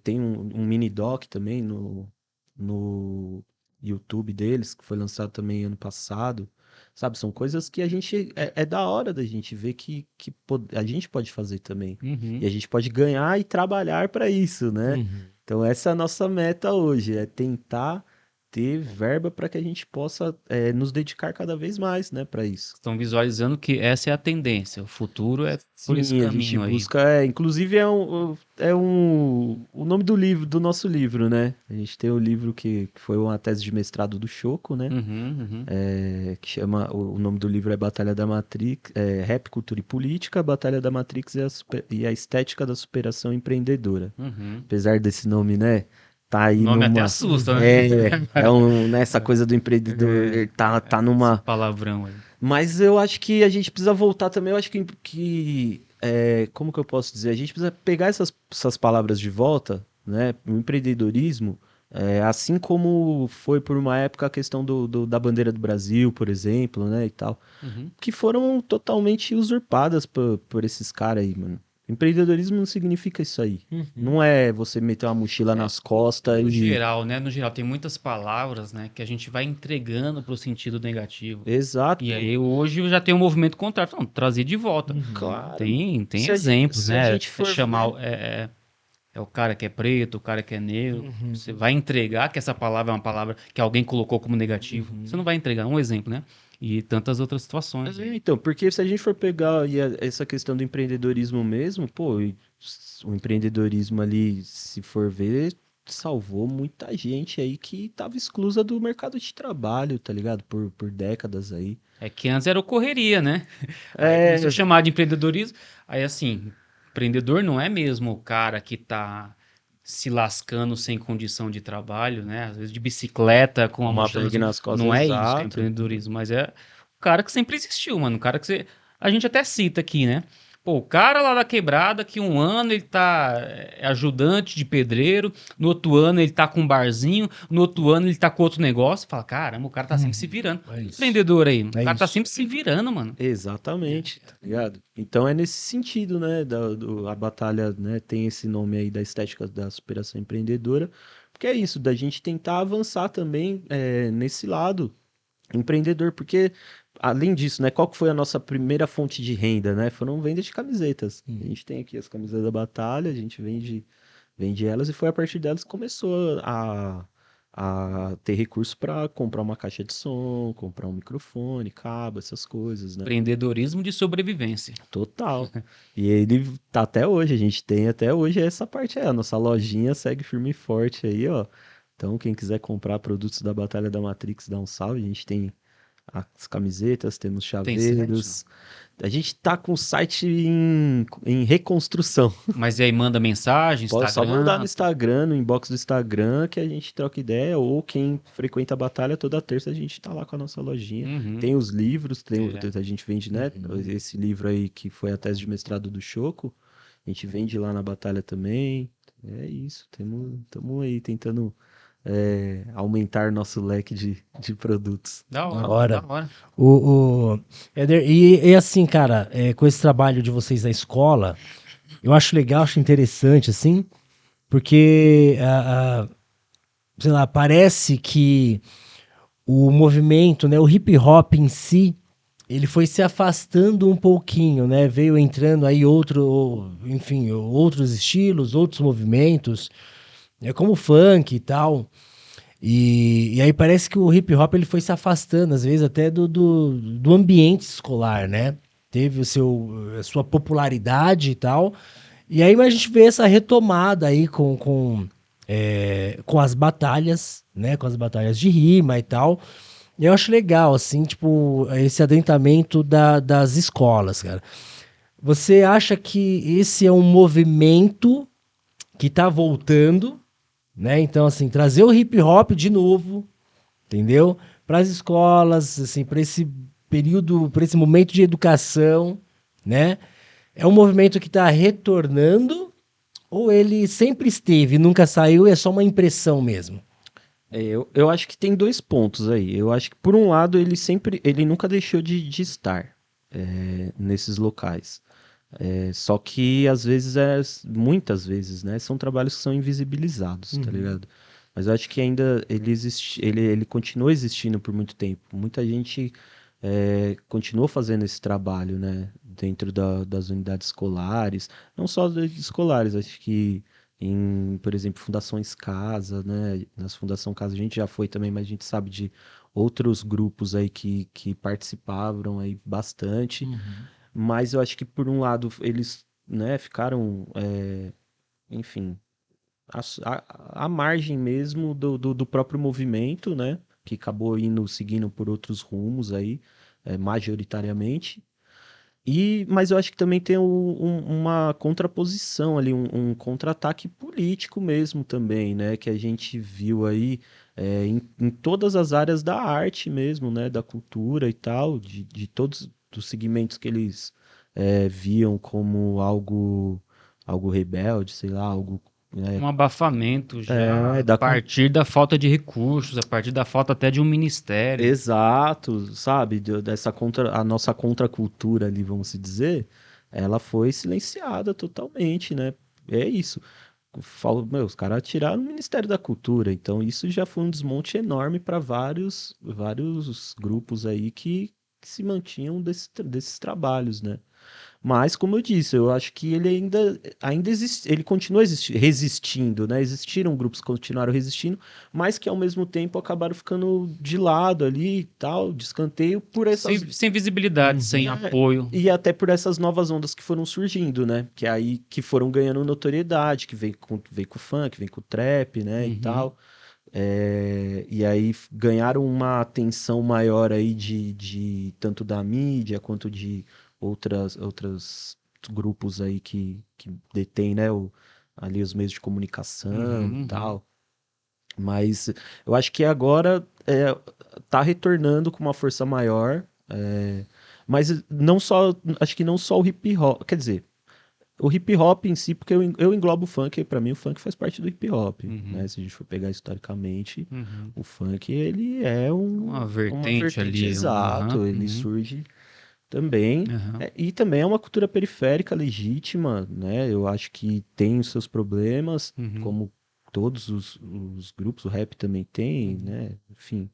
Tem um mini doc também no YouTube deles, que foi lançado também ano passado, sabe? São coisas que a gente é da hora da gente ver que a gente pode fazer também. E a gente pode ganhar e trabalhar para isso, né? Então essa é a nossa meta hoje, é tentar ter verba para que a gente possa nos dedicar cada vez mais, né, para isso. Estão visualizando que essa é a tendência. O futuro é por esse Sim, a gente caminho aí. busca, inclusive o nome do livro, do nosso livro, né? A gente tem o livro que foi uma tese de mestrado do Choco, né? Que chama, o nome do livro é Batalha da Matrix, Rap, Cultura e Política, Batalha da Matrix e a Estética da Superação Empreendedora. Apesar desse nome, né? Tá aí O nome até numa... assusta, né? Nessa coisa do empreendedor, tá numa... Esse palavrão aí. Mas eu acho que a gente precisa voltar também, eu acho como que eu posso dizer? A gente precisa pegar essas palavras de volta, né? O empreendedorismo, assim como foi por uma época a questão da bandeira do Brasil, por exemplo, né, e tal, que foram totalmente usurpadas por esses caras aí, mano. Empreendedorismo não significa isso aí. Não é você meter uma mochila nas costas No e... geral, né? No geral, tem muitas palavras, né? Que a gente vai entregando pro sentido negativo. Exato. E aí, hoje, já tem um movimento contrário. Não, trazer de volta. Claro. Tem Se a exemplos, se né? a gente for chamar... ver- É o cara que é preto, o cara que é negro. Você vai entregar que essa palavra é uma palavra que alguém colocou como negativo. Você não vai entregar. Um exemplo, né? E tantas outras situações. Então, porque se a gente for pegar essa questão do empreendedorismo mesmo, pô, o empreendedorismo ali, se for ver, salvou muita gente aí que tava exclusa do mercado de trabalho, tá ligado? Por décadas aí. É que antes era o correria, né? Aí começou a chamar de empreendedorismo. Aí, assim, empreendedor não é mesmo o cara que tá se lascando sem condição de trabalho, né? Às vezes de bicicleta com Uma bag nas costas, não é isso, exato. é empreendedorismo, mas é o cara que sempre existiu, mano. O cara que você... A gente até cita aqui, né? Pô, o cara lá da quebrada que 1 ano ele tá ajudante de pedreiro, no outro ano ele tá com um barzinho, no outro ano ele tá com outro negócio. Fala, caramba, o cara tá sempre se virando. É isso. Empreendedor aí, o É cara tá isso. sempre se virando, mano. Exatamente, tá ligado? Então é nesse sentido, né? A batalha, né, tem esse nome aí da estética da superação empreendedora, porque é isso, da gente tentar avançar também nesse lado empreendedor, porque além disso, né, qual que foi a nossa primeira fonte de renda, né? Foram vendas de camisetas. A gente tem aqui as camisetas da batalha, a gente vende elas e foi a partir delas que começou a ter recurso para comprar uma caixa de som, comprar um microfone, cabo, essas coisas, né? Empreendedorismo de sobrevivência. Total. E ele tá até hoje, a gente tem até hoje essa parte aí, a nossa lojinha segue firme e forte aí, ó. Então, quem quiser comprar produtos da Batalha da Matrix, dá um salve. A gente tem as camisetas, temos chaveiros. A gente tá com o site em reconstrução. Mas e aí manda mensagem, Pode só Instagram. mandar no Instagram, no inbox do Instagram, que a gente troca ideia. Ou quem frequenta a Batalha, toda terça a gente tá lá com a nossa lojinha. Tem os livros, a gente vende, né? Esse livro aí que foi a tese de mestrado do Choco. A gente vende lá na Batalha também. É isso, estamos aí tentando aumentar nosso leque de produtos. Da hora, Agora. da hora. Éder, e assim, cara, com esse trabalho de vocês na escola, eu acho legal, acho interessante, assim, porque, sei lá, parece que o movimento, né, o hip hop em si, ele foi se afastando um pouquinho, né? Veio entrando aí outros estilos, outros movimentos, como o funk e tal. E aí parece que o hip hop ele foi se afastando, às vezes até do ambiente escolar, né? Teve a sua popularidade e tal. E aí a gente vê essa retomada aí com as batalhas, né? Com as batalhas de rima e tal. Eu acho legal, assim, tipo, esse adentramento das escolas, cara. você acha que esse é um movimento que tá voltando, né? Então, assim, trazer o hip hop de novo, entendeu? Para as escolas, assim, para esse período, para esse momento de educação, né? É um movimento que está retornando ou ele sempre esteve, nunca saiu e é só uma impressão mesmo? Eu acho que tem dois pontos aí. Eu acho que, por um lado, ele nunca deixou de estar nesses locais. Só que, às vezes, muitas vezes, né, são trabalhos que são invisibilizados, tá ligado? Mas eu acho que ainda ele continua existindo por muito tempo. Muita gente continuou fazendo esse trabalho, né, dentro das unidades escolares, não só escolares, acho que por exemplo, Fundações Casa, né, nas Fundação Casa a gente já foi também, mas a gente sabe de outros grupos aí que participavam aí bastante, mas eu acho que por um lado eles, né, ficaram, enfim, à margem mesmo do próprio movimento, né? Que acabou seguindo por outros rumos aí, majoritariamente. Mas eu acho que também tem uma contraposição ali, um contra-ataque político mesmo também, né? Que a gente viu aí em todas as áreas da arte mesmo, né? Da cultura e tal, de todos os segmentos que eles viam como algo rebelde, sei lá, algo Um abafamento já a da partir da falta de recursos, a partir da falta até de um ministério. exato, sabe? A nossa contracultura ali, vamos se dizer, ela foi silenciada totalmente, né? É isso. Os caras tiraram o Ministério da Cultura, então isso já foi um desmonte enorme para vários grupos aí que se mantinham desses trabalhos, né? Mas, como eu disse, eu acho que ele ainda existe, ele continua resistindo, né? Existiram grupos que continuaram resistindo, mas que ao mesmo tempo acabaram ficando de lado ali e tal, de escanteio por essas. Sem visibilidade, sem apoio. E até por essas novas ondas que foram surgindo, né? Que aí que foram ganhando notoriedade, que vem com o funk, vem com o trap, né? E tal. E aí ganharam uma atenção maior aí de tanto da mídia quanto de outros grupos aí que detêm, né, ali os meios de comunicação e tal. Mas eu acho que agora tá retornando com uma força maior. Mas não só, acho que não só o hip hop, quer dizer, o hip hop em si, porque eu englobo o funk, pra mim o funk faz parte do hip hop, né? Se a gente for pegar historicamente, o funk ele é Uma vertente ali. exato, ele surge também, Aham. e também é uma cultura periférica legítima, né? Eu acho que tem os seus problemas, como todos os grupos, o rap também tem, né? Enfim,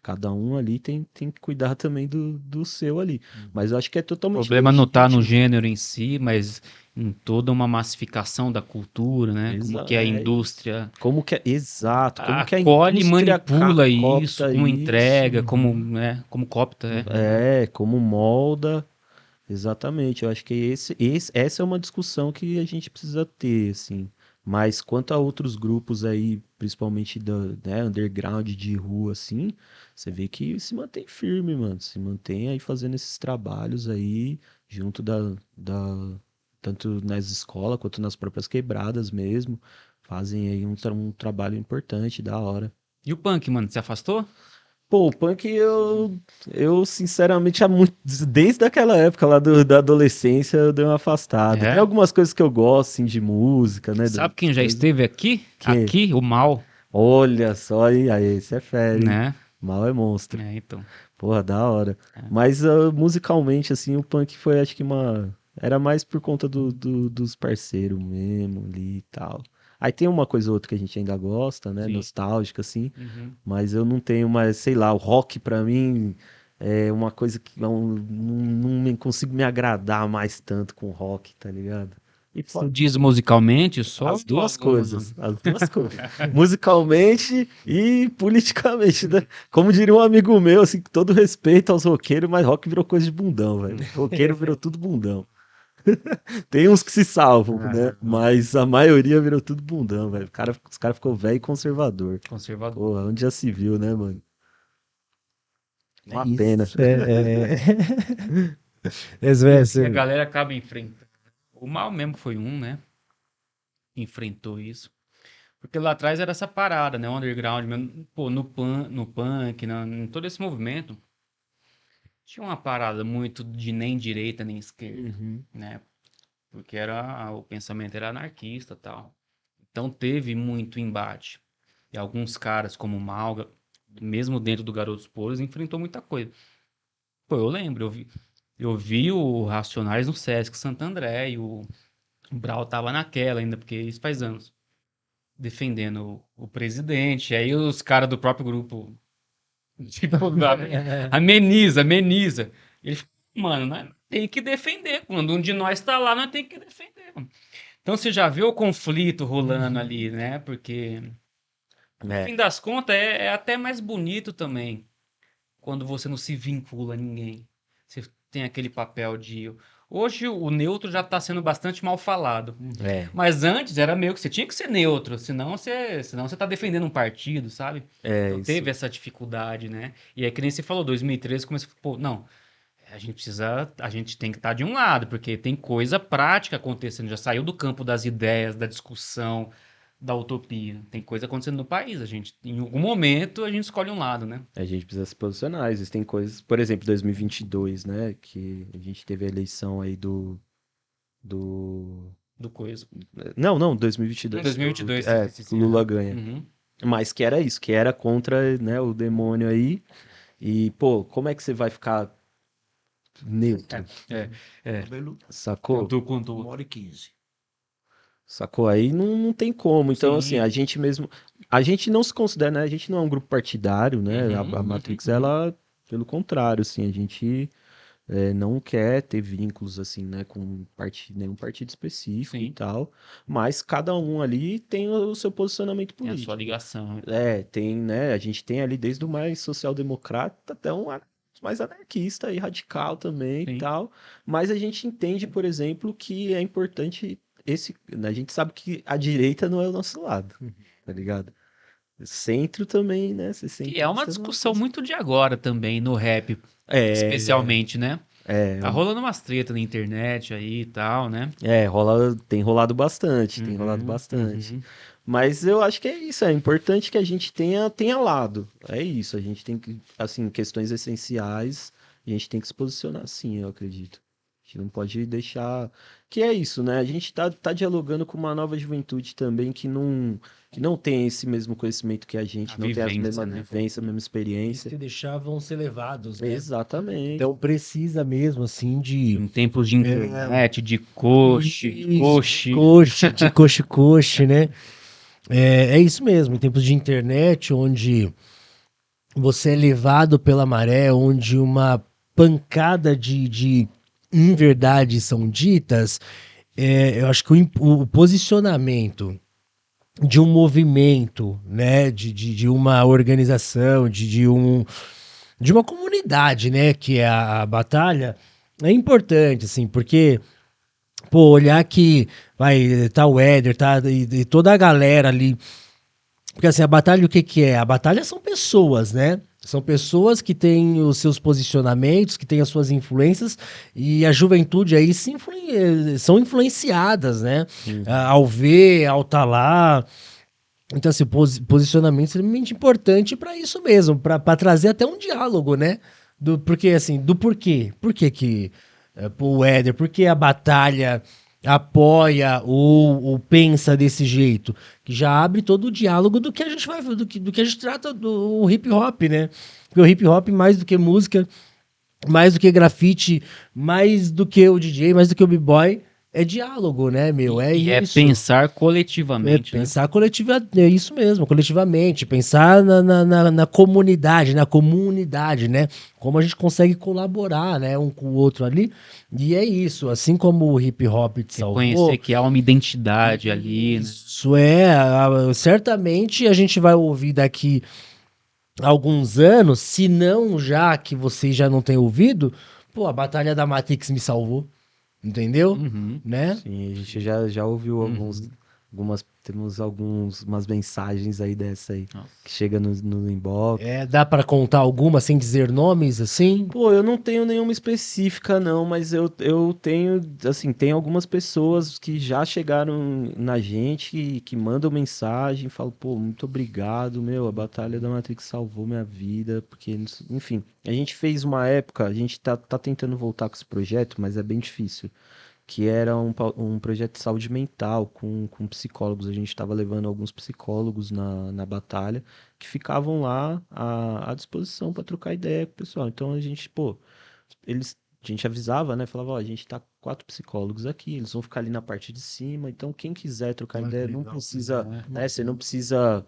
cada um ali tem que cuidar também do seu ali. Mas eu acho que é O totalmente problema não tá no legítimo. gênero em si, mas em toda uma massificação da cultura, né? Como que a indústria Como que exato, como que a acolhe e indústria manipula isso, copta como isso, entrega, como, né, como copta, como molda, exatamente. Eu acho que essa é uma discussão que a gente precisa ter, assim. Mas quanto a outros grupos aí, principalmente né, underground de rua, assim, você vê que se mantém firme, mano. Se mantém aí fazendo esses trabalhos aí, junto tanto nas escolas quanto nas próprias quebradas mesmo. Fazem aí um trabalho importante, da hora. E o punk, mano, se afastou? Pô, o punk eu sinceramente, desde aquela época lá da adolescência, eu dei uma afastada. Tem É. algumas coisas que eu gosto, assim, de música, né? Sabe quem já esteve aqui? Que, Aqui, o Mal, olha só, aí, esse é fera, hein? né? Mal é monstro. Então. Porra, da hora. Mas musicalmente, assim, o punk foi, acho que era mais por conta dos parceiros mesmo ali e tal. Aí tem uma coisa ou outra que a gente ainda gosta, né? Sim. Nostálgica, assim. Mas eu não tenho mais, sei lá, o rock pra mim é uma coisa que não consigo me agradar mais tanto com rock, tá ligado? E Tu diz musicalmente só? as duas coisas, as duas coisas. Musicalmente e politicamente, né? Como diria um amigo meu, assim, com todo respeito aos roqueiros, mas rock virou coisa de bundão, velho. Roqueiro virou tudo bundão. Tem uns que se salvam, né? Mas a maioria virou tudo bundão, velho. Os caras ficou velho e conservador. Conservador. Porra, onde já se viu, né, mano? Uma Isso, pena. E a galera acaba enfrentando. O Mal mesmo foi um, né? Enfrentou isso. Porque lá atrás era essa parada, né? O underground mesmo. Pô, no punk, em todo esse movimento, tinha uma parada muito de nem direita nem esquerda, né? Porque o pensamento era anarquista e tal. Então teve muito embate. E alguns caras, como o Malga, mesmo dentro do Garotos Podres, enfrentou muita coisa. Pô, eu lembro, eu vi o Racionais no Sesc Santo André e o Brau tava naquela ainda, porque isso faz anos. Defendendo o presidente. Aí os caras do próprio grupo, tipo, ameniza. Ele falou, mano, nós tem que defender. Quando um de nós tá lá, nós tem que defender, mano. Então você já vê o conflito rolando ali, né? Porque, no fim das contas, é até mais bonito também quando você não se vincula a ninguém. Você tem aquele papel de. Hoje o neutro já está sendo bastante mal falado. Mas antes era meio que você tinha que ser neutro, senão você tá defendendo um partido, sabe? Então teve essa dificuldade, né? E é que nem você falou, 2013 começou, pô, não, a gente tem que estar de um lado, porque tem coisa prática acontecendo, já saiu do campo das ideias, da discussão, da utopia. Tem coisa acontecendo no país, em algum momento a gente escolhe um lado, né? A gente precisa se posicionar. Existem coisas, por exemplo, 2022, né? Que a gente teve a eleição aí do coisa. Não, 2022. 2022. Lula ganha. Mas que era isso, que era contra, né, o demônio aí. E, pô, como é que você vai ficar neutro? Sacou? Quanto 1h15. Sacou? Aí não tem como. Então, Sim. assim, a gente mesmo. A gente não se considera, né? A gente não é um grupo partidário, né? A Matrix, ela, pelo contrário, assim, a gente não quer ter vínculos, assim, né? Com nenhum partido específico e tal. Mas cada um ali tem o seu posicionamento Tem a político. sua ligação. Tem, né? A gente tem ali desde o mais social-democrata até um mais anarquista e radical também e tal. Mas a gente entende, por exemplo, que é importante a gente sabe que a direita não é o nosso lado, tá ligado? Centro também, né? E é uma discussão muito de agora também, no rap, especialmente, né? Tá rolando umas tretas na internet aí e tal, né? Tem rolado bastante, Mas eu acho que é isso, é importante que a gente tenha lado. É isso, a gente tem que, assim, questões essenciais, a gente tem que se posicionar sim, eu acredito. A gente não pode deixar. Que é isso, né? A gente tá dialogando com uma nova juventude também que não tem esse mesmo conhecimento que a gente, não tem a mesma vivência, a mesma experiência. Que deixavam ser levados, né? Exatamente. Então precisa mesmo, assim, de... Em tempos de internet, de coche, né? É isso mesmo, em tempos de internet, onde você é levado pela maré, onde uma pancada de inverdades são ditas, eu acho que o posicionamento de um movimento, né, de uma organização, de uma comunidade, né, que é a batalha, é importante, assim, porque, pô, olhar que tá o Éder, tá, e toda a galera ali, porque assim, a batalha o que é? A batalha são pessoas, né? São pessoas que têm os seus posicionamentos, que têm as suas influências, e a juventude aí são influenciadas, né? Ao ver, ao estar lá. Então, assim, posicionamento é extremamente importante para isso mesmo, para trazer até um diálogo, né? Porque, assim, do porquê. Por que o Éder, por que a batalha apoia ou pensa desse jeito? Que já abre todo o diálogo do que a gente vai, do que a gente trata do hip hop, né? Porque o hip hop, mais do que música, mais do que grafite, mais do que o DJ, mais do que o b-boy, é diálogo, né, meu? É isso. É pensar coletivamente. Pensar é isso mesmo, coletivamente. Pensar na comunidade, né? Como a gente consegue colaborar, né, um com o outro ali. E é isso, assim como o hip hop te salvou. Reconhecer que há uma identidade ali, né? Isso certamente a gente vai ouvir daqui alguns anos, se não já que vocês já não têm ouvido, pô, a Batalha da Matrix me salvou. Entendeu? Né? Sim, a gente já ouviu Temos umas mensagens aí dessa aí, Nossa. que chega no inbox. Dá pra contar alguma sem dizer nomes, assim? Pô, eu não tenho nenhuma específica, não, mas eu tenho, assim, tem algumas pessoas que já chegaram na gente que mandam mensagem, falam, pô, muito obrigado, meu, a Batalha da Matrix salvou minha vida, porque, enfim, a gente fez uma época, a gente tá tentando voltar com esse projeto, mas é bem difícil, que era um projeto de saúde mental com psicólogos, a gente estava levando alguns psicólogos na batalha, que ficavam lá à disposição para trocar ideia com o pessoal. Então a gente, pô, a gente avisava, né? Falava, ó, a gente tá com 4 psicólogos aqui, eles vão ficar ali na parte de cima, então quem quiser trocar ideia, não precisa, né? Você não precisa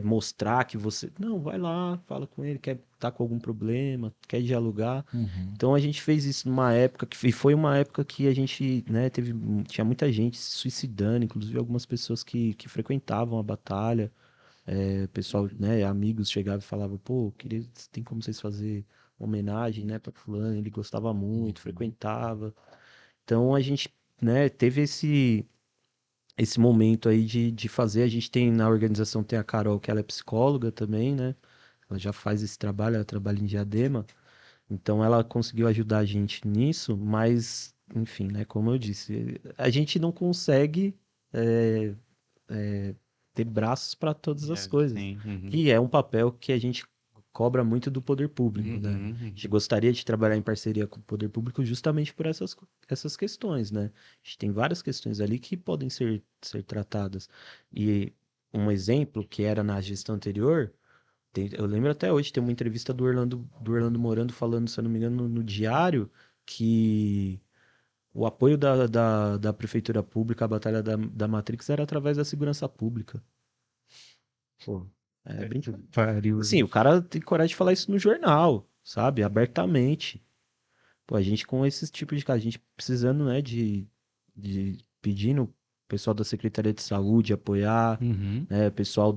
mostrar que você. Não, vai lá, fala com ele, quer tá com algum problema, quer dialogar. Então a gente fez isso numa época e foi uma época que a gente, né, tinha muita gente se suicidando, inclusive algumas pessoas que frequentavam a batalha. Pessoal, né, amigos chegavam e falavam, pô, queria, tem como vocês fazer uma homenagem, né, para fulano, ele gostava muito, frequentava. Então a gente, né, teve esse momento aí de fazer. A gente tem na organização tem a Carol, que ela é psicóloga também, né? Ela já faz esse trabalho, ela trabalha em Diadema. Então ela conseguiu ajudar a gente nisso, mas, enfim, né, como eu disse, a gente não consegue é, ter braços para todas as coisas. Sim. Que é um papel que a gente cobra muito do poder público, né? A gente gostaria de trabalhar em parceria com o poder público justamente por essas questões, né? A gente tem várias questões ali que podem ser tratadas. E um exemplo que era na gestão anterior, eu lembro até hoje, tem uma entrevista do Orlando Morando falando, se eu não me engano, no Diário, que o apoio da Prefeitura Pública à Batalha da Matrix era através da segurança pública. Pô, brincadeira. Pariu. Sim, o cara tem coragem de falar isso no jornal, sabe? Abertamente. Pô, a gente com esses tipos de casos, a gente precisando, né, de pedindo o pessoal da Secretaria de Saúde apoiar, né, pessoal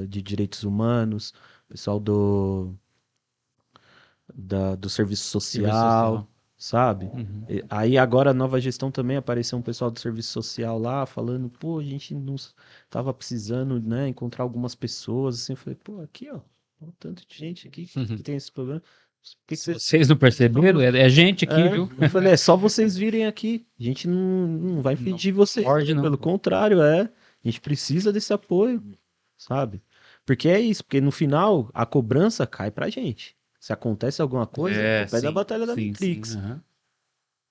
de Direitos Humanos, pessoal do Serviço Social, sabe? Aí agora a nova gestão também apareceu um pessoal do Serviço Social lá falando, pô, a gente não tava precisando, né, encontrar algumas pessoas, assim, eu falei, pô, aqui, ó, um tanto de gente aqui que tem esse problema. Vocês não perceberam? É gente aqui, viu? Eu falei, é só vocês virem aqui. A gente não vai impedir vocês. Pode, não. Pelo contrário, a gente precisa desse apoio, sabe? Porque é isso, porque no final a cobrança cai pra gente. Se acontece alguma coisa, é culpa da Batalha da Matrix,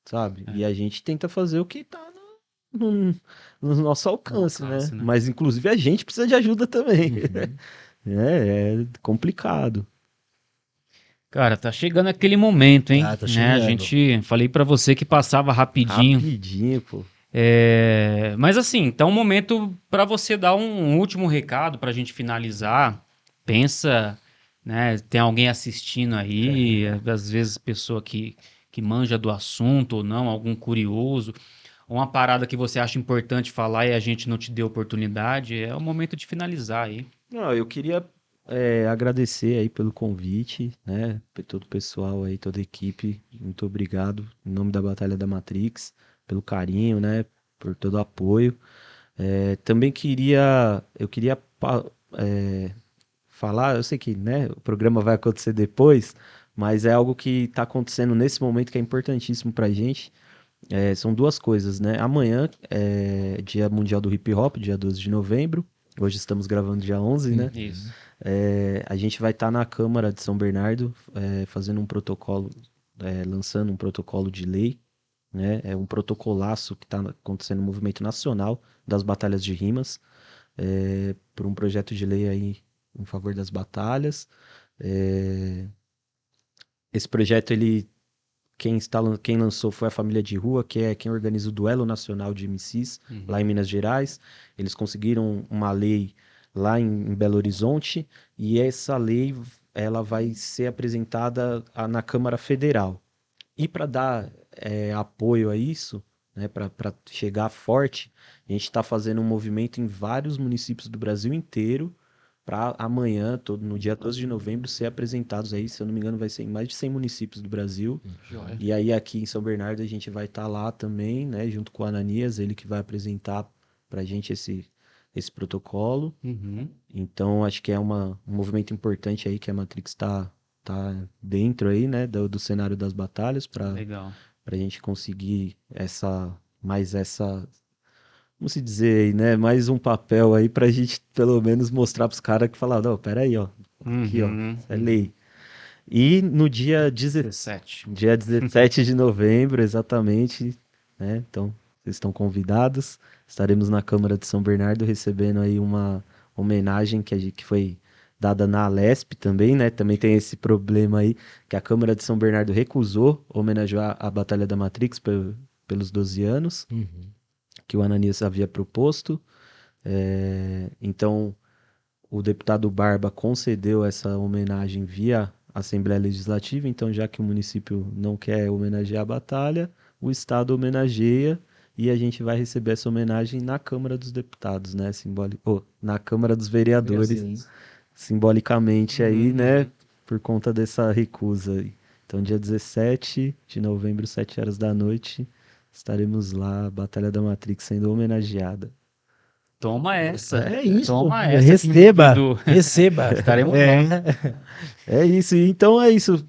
sabe? E a gente tenta fazer o que tá no nosso alcance, né? Mas inclusive a gente precisa de ajuda também. É complicado. Cara, tá chegando aquele momento, hein? Tá Né? chegando. A gente, falei pra você que passava rapidinho. Rapidinho, pô. Mas assim, tá um momento pra você dar um último recado pra gente finalizar. Pensa, né? Tem alguém assistindo aí, às vezes pessoa que manja do assunto ou não, algum curioso, ou uma parada que você acha importante falar e a gente não te deu oportunidade. É o momento de finalizar aí. Não, eu queria agradecer aí pelo convite, né? Por todo o pessoal aí, toda a equipe. Muito obrigado em nome da Batalha da Matrix, pelo carinho, né? Por todo o apoio. Também eu queria falar, eu sei que, né, o programa vai acontecer depois, mas é algo que está acontecendo nesse momento que é importantíssimo pra gente. São duas coisas, né? Amanhã é Dia Mundial do Hip Hop, dia 12 de novembro. Hoje estamos gravando dia 11, né? Isso. A gente vai estar na Câmara de São Bernardo fazendo um protocolo, lançando um protocolo de lei, né? É um protocolaço que está acontecendo no movimento nacional das batalhas de rimas, por um projeto de lei aí em favor das batalhas. Esse projeto, quem lançou foi a Família de Rua, que é quem organiza o Duelo Nacional de MCs, lá em Minas Gerais. Eles conseguiram uma lei lá em Belo Horizonte, e essa lei ela vai ser apresentada na Câmara Federal. E para dar apoio a isso, né, para chegar forte, a gente está fazendo um movimento em vários municípios do Brasil inteiro, para amanhã, no dia 12 de novembro, ser apresentados aí, se eu não me engano, vai ser em mais de 100 municípios do Brasil. Joia. E aí aqui em São Bernardo a gente vai estar lá também, né, junto com o Ananias, ele que vai apresentar pra gente esse protocolo. Uhum. Então, acho que é um movimento importante aí que a Matrix tá dentro aí, né, do cenário das batalhas para Legal. a gente conseguir vamos se dizer aí, né, mais um papel aí pra gente pelo menos mostrar pros caras que falaram, não, pera aí, ó, aqui, ó, isso é lei. E no dia 17. Dia 17 de novembro, exatamente, né? Então, vocês estão convidados. Estaremos na Câmara de São Bernardo recebendo aí uma homenagem que foi dada na Alesp também, né? Também tem esse problema aí que a Câmara de São Bernardo recusou homenagear a Batalha da Matrix pelos 12 anos, que o Ananias havia proposto. Então, o deputado Barba concedeu essa homenagem via Assembleia Legislativa, então já que o município não quer homenagear a batalha, o Estado homenageia e a gente vai receber essa homenagem na Câmara dos Deputados, né? Na Câmara dos Vereadores, simbolicamente aí, né? Por conta dessa recusa aí. Então, dia 17 de novembro, 7 horas da noite, estaremos lá, a Batalha da Matrix sendo homenageada. Toma essa. É isso. Toma essa. Receba. Do... Receba. Estaremos lá. É isso. Então é isso.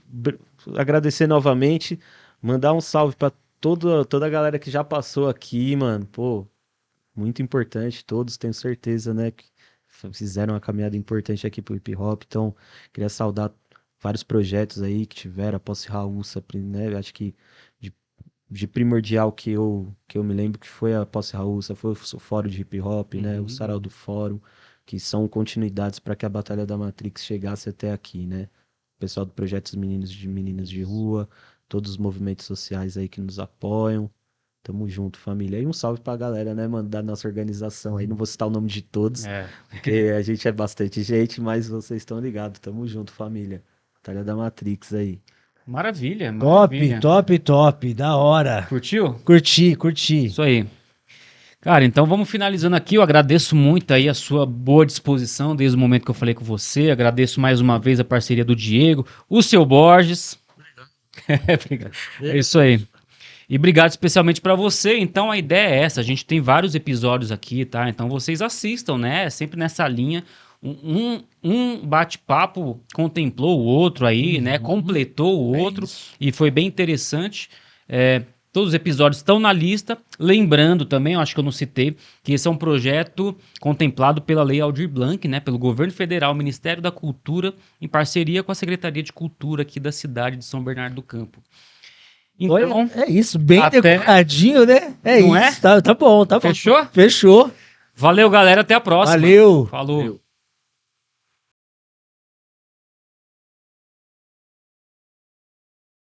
Agradecer novamente. Mandar um salve pra toda a galera que já passou aqui, mano. Pô, muito importante. Todos, tenho certeza, né? Que fizeram uma caminhada importante aqui pro hip hop. Então, queria saudar vários projetos aí que tiveram. A Posse Raússa, né? Acho que de primordial que eu me lembro que foi a Posse Raússa, foi o Fórum de Hip Hop, né? O Sarau do Fórum, que são continuidades para que a Batalha da Matrix chegasse até aqui, né? O pessoal do Projeto Meninos de Meninas de Rua, todos os movimentos sociais aí que nos apoiam. Tamo junto, família. E um salve pra galera, né, mano, da nossa organização aí. Não vou citar o nome de todos, porque a gente é bastante gente, mas vocês estão ligados. Tamo junto, família. Batalha da Matrix aí. Maravilha, Top, maravilha. top. Da hora. Curtiu? Curti. Isso aí. Cara, então vamos finalizando aqui. Eu agradeço muito aí a sua boa disposição desde o momento que eu falei com você. Agradeço mais uma vez a parceria do Diego, o seu Borges. Obrigado. É isso aí. E obrigado especialmente para você. Então a ideia é essa. A gente tem vários episódios aqui, tá? Então vocês assistam, né? Sempre nessa linha. Um bate-papo contemplou o outro aí, né? Completou o outro e foi bem interessante. Todos os episódios estão na lista. Lembrando também, eu acho que eu não citei, que esse é um projeto contemplado pela Lei Aldir Blanc, né? Pelo Governo Federal, Ministério da Cultura, em parceria com a Secretaria de Cultura aqui da cidade de São Bernardo do Campo. Então, é isso, bem até... decoradinho, né? Não isso. Tá bom, tá bom. Fechou? Fechou. Valeu, galera. Até a próxima. Valeu. Falou.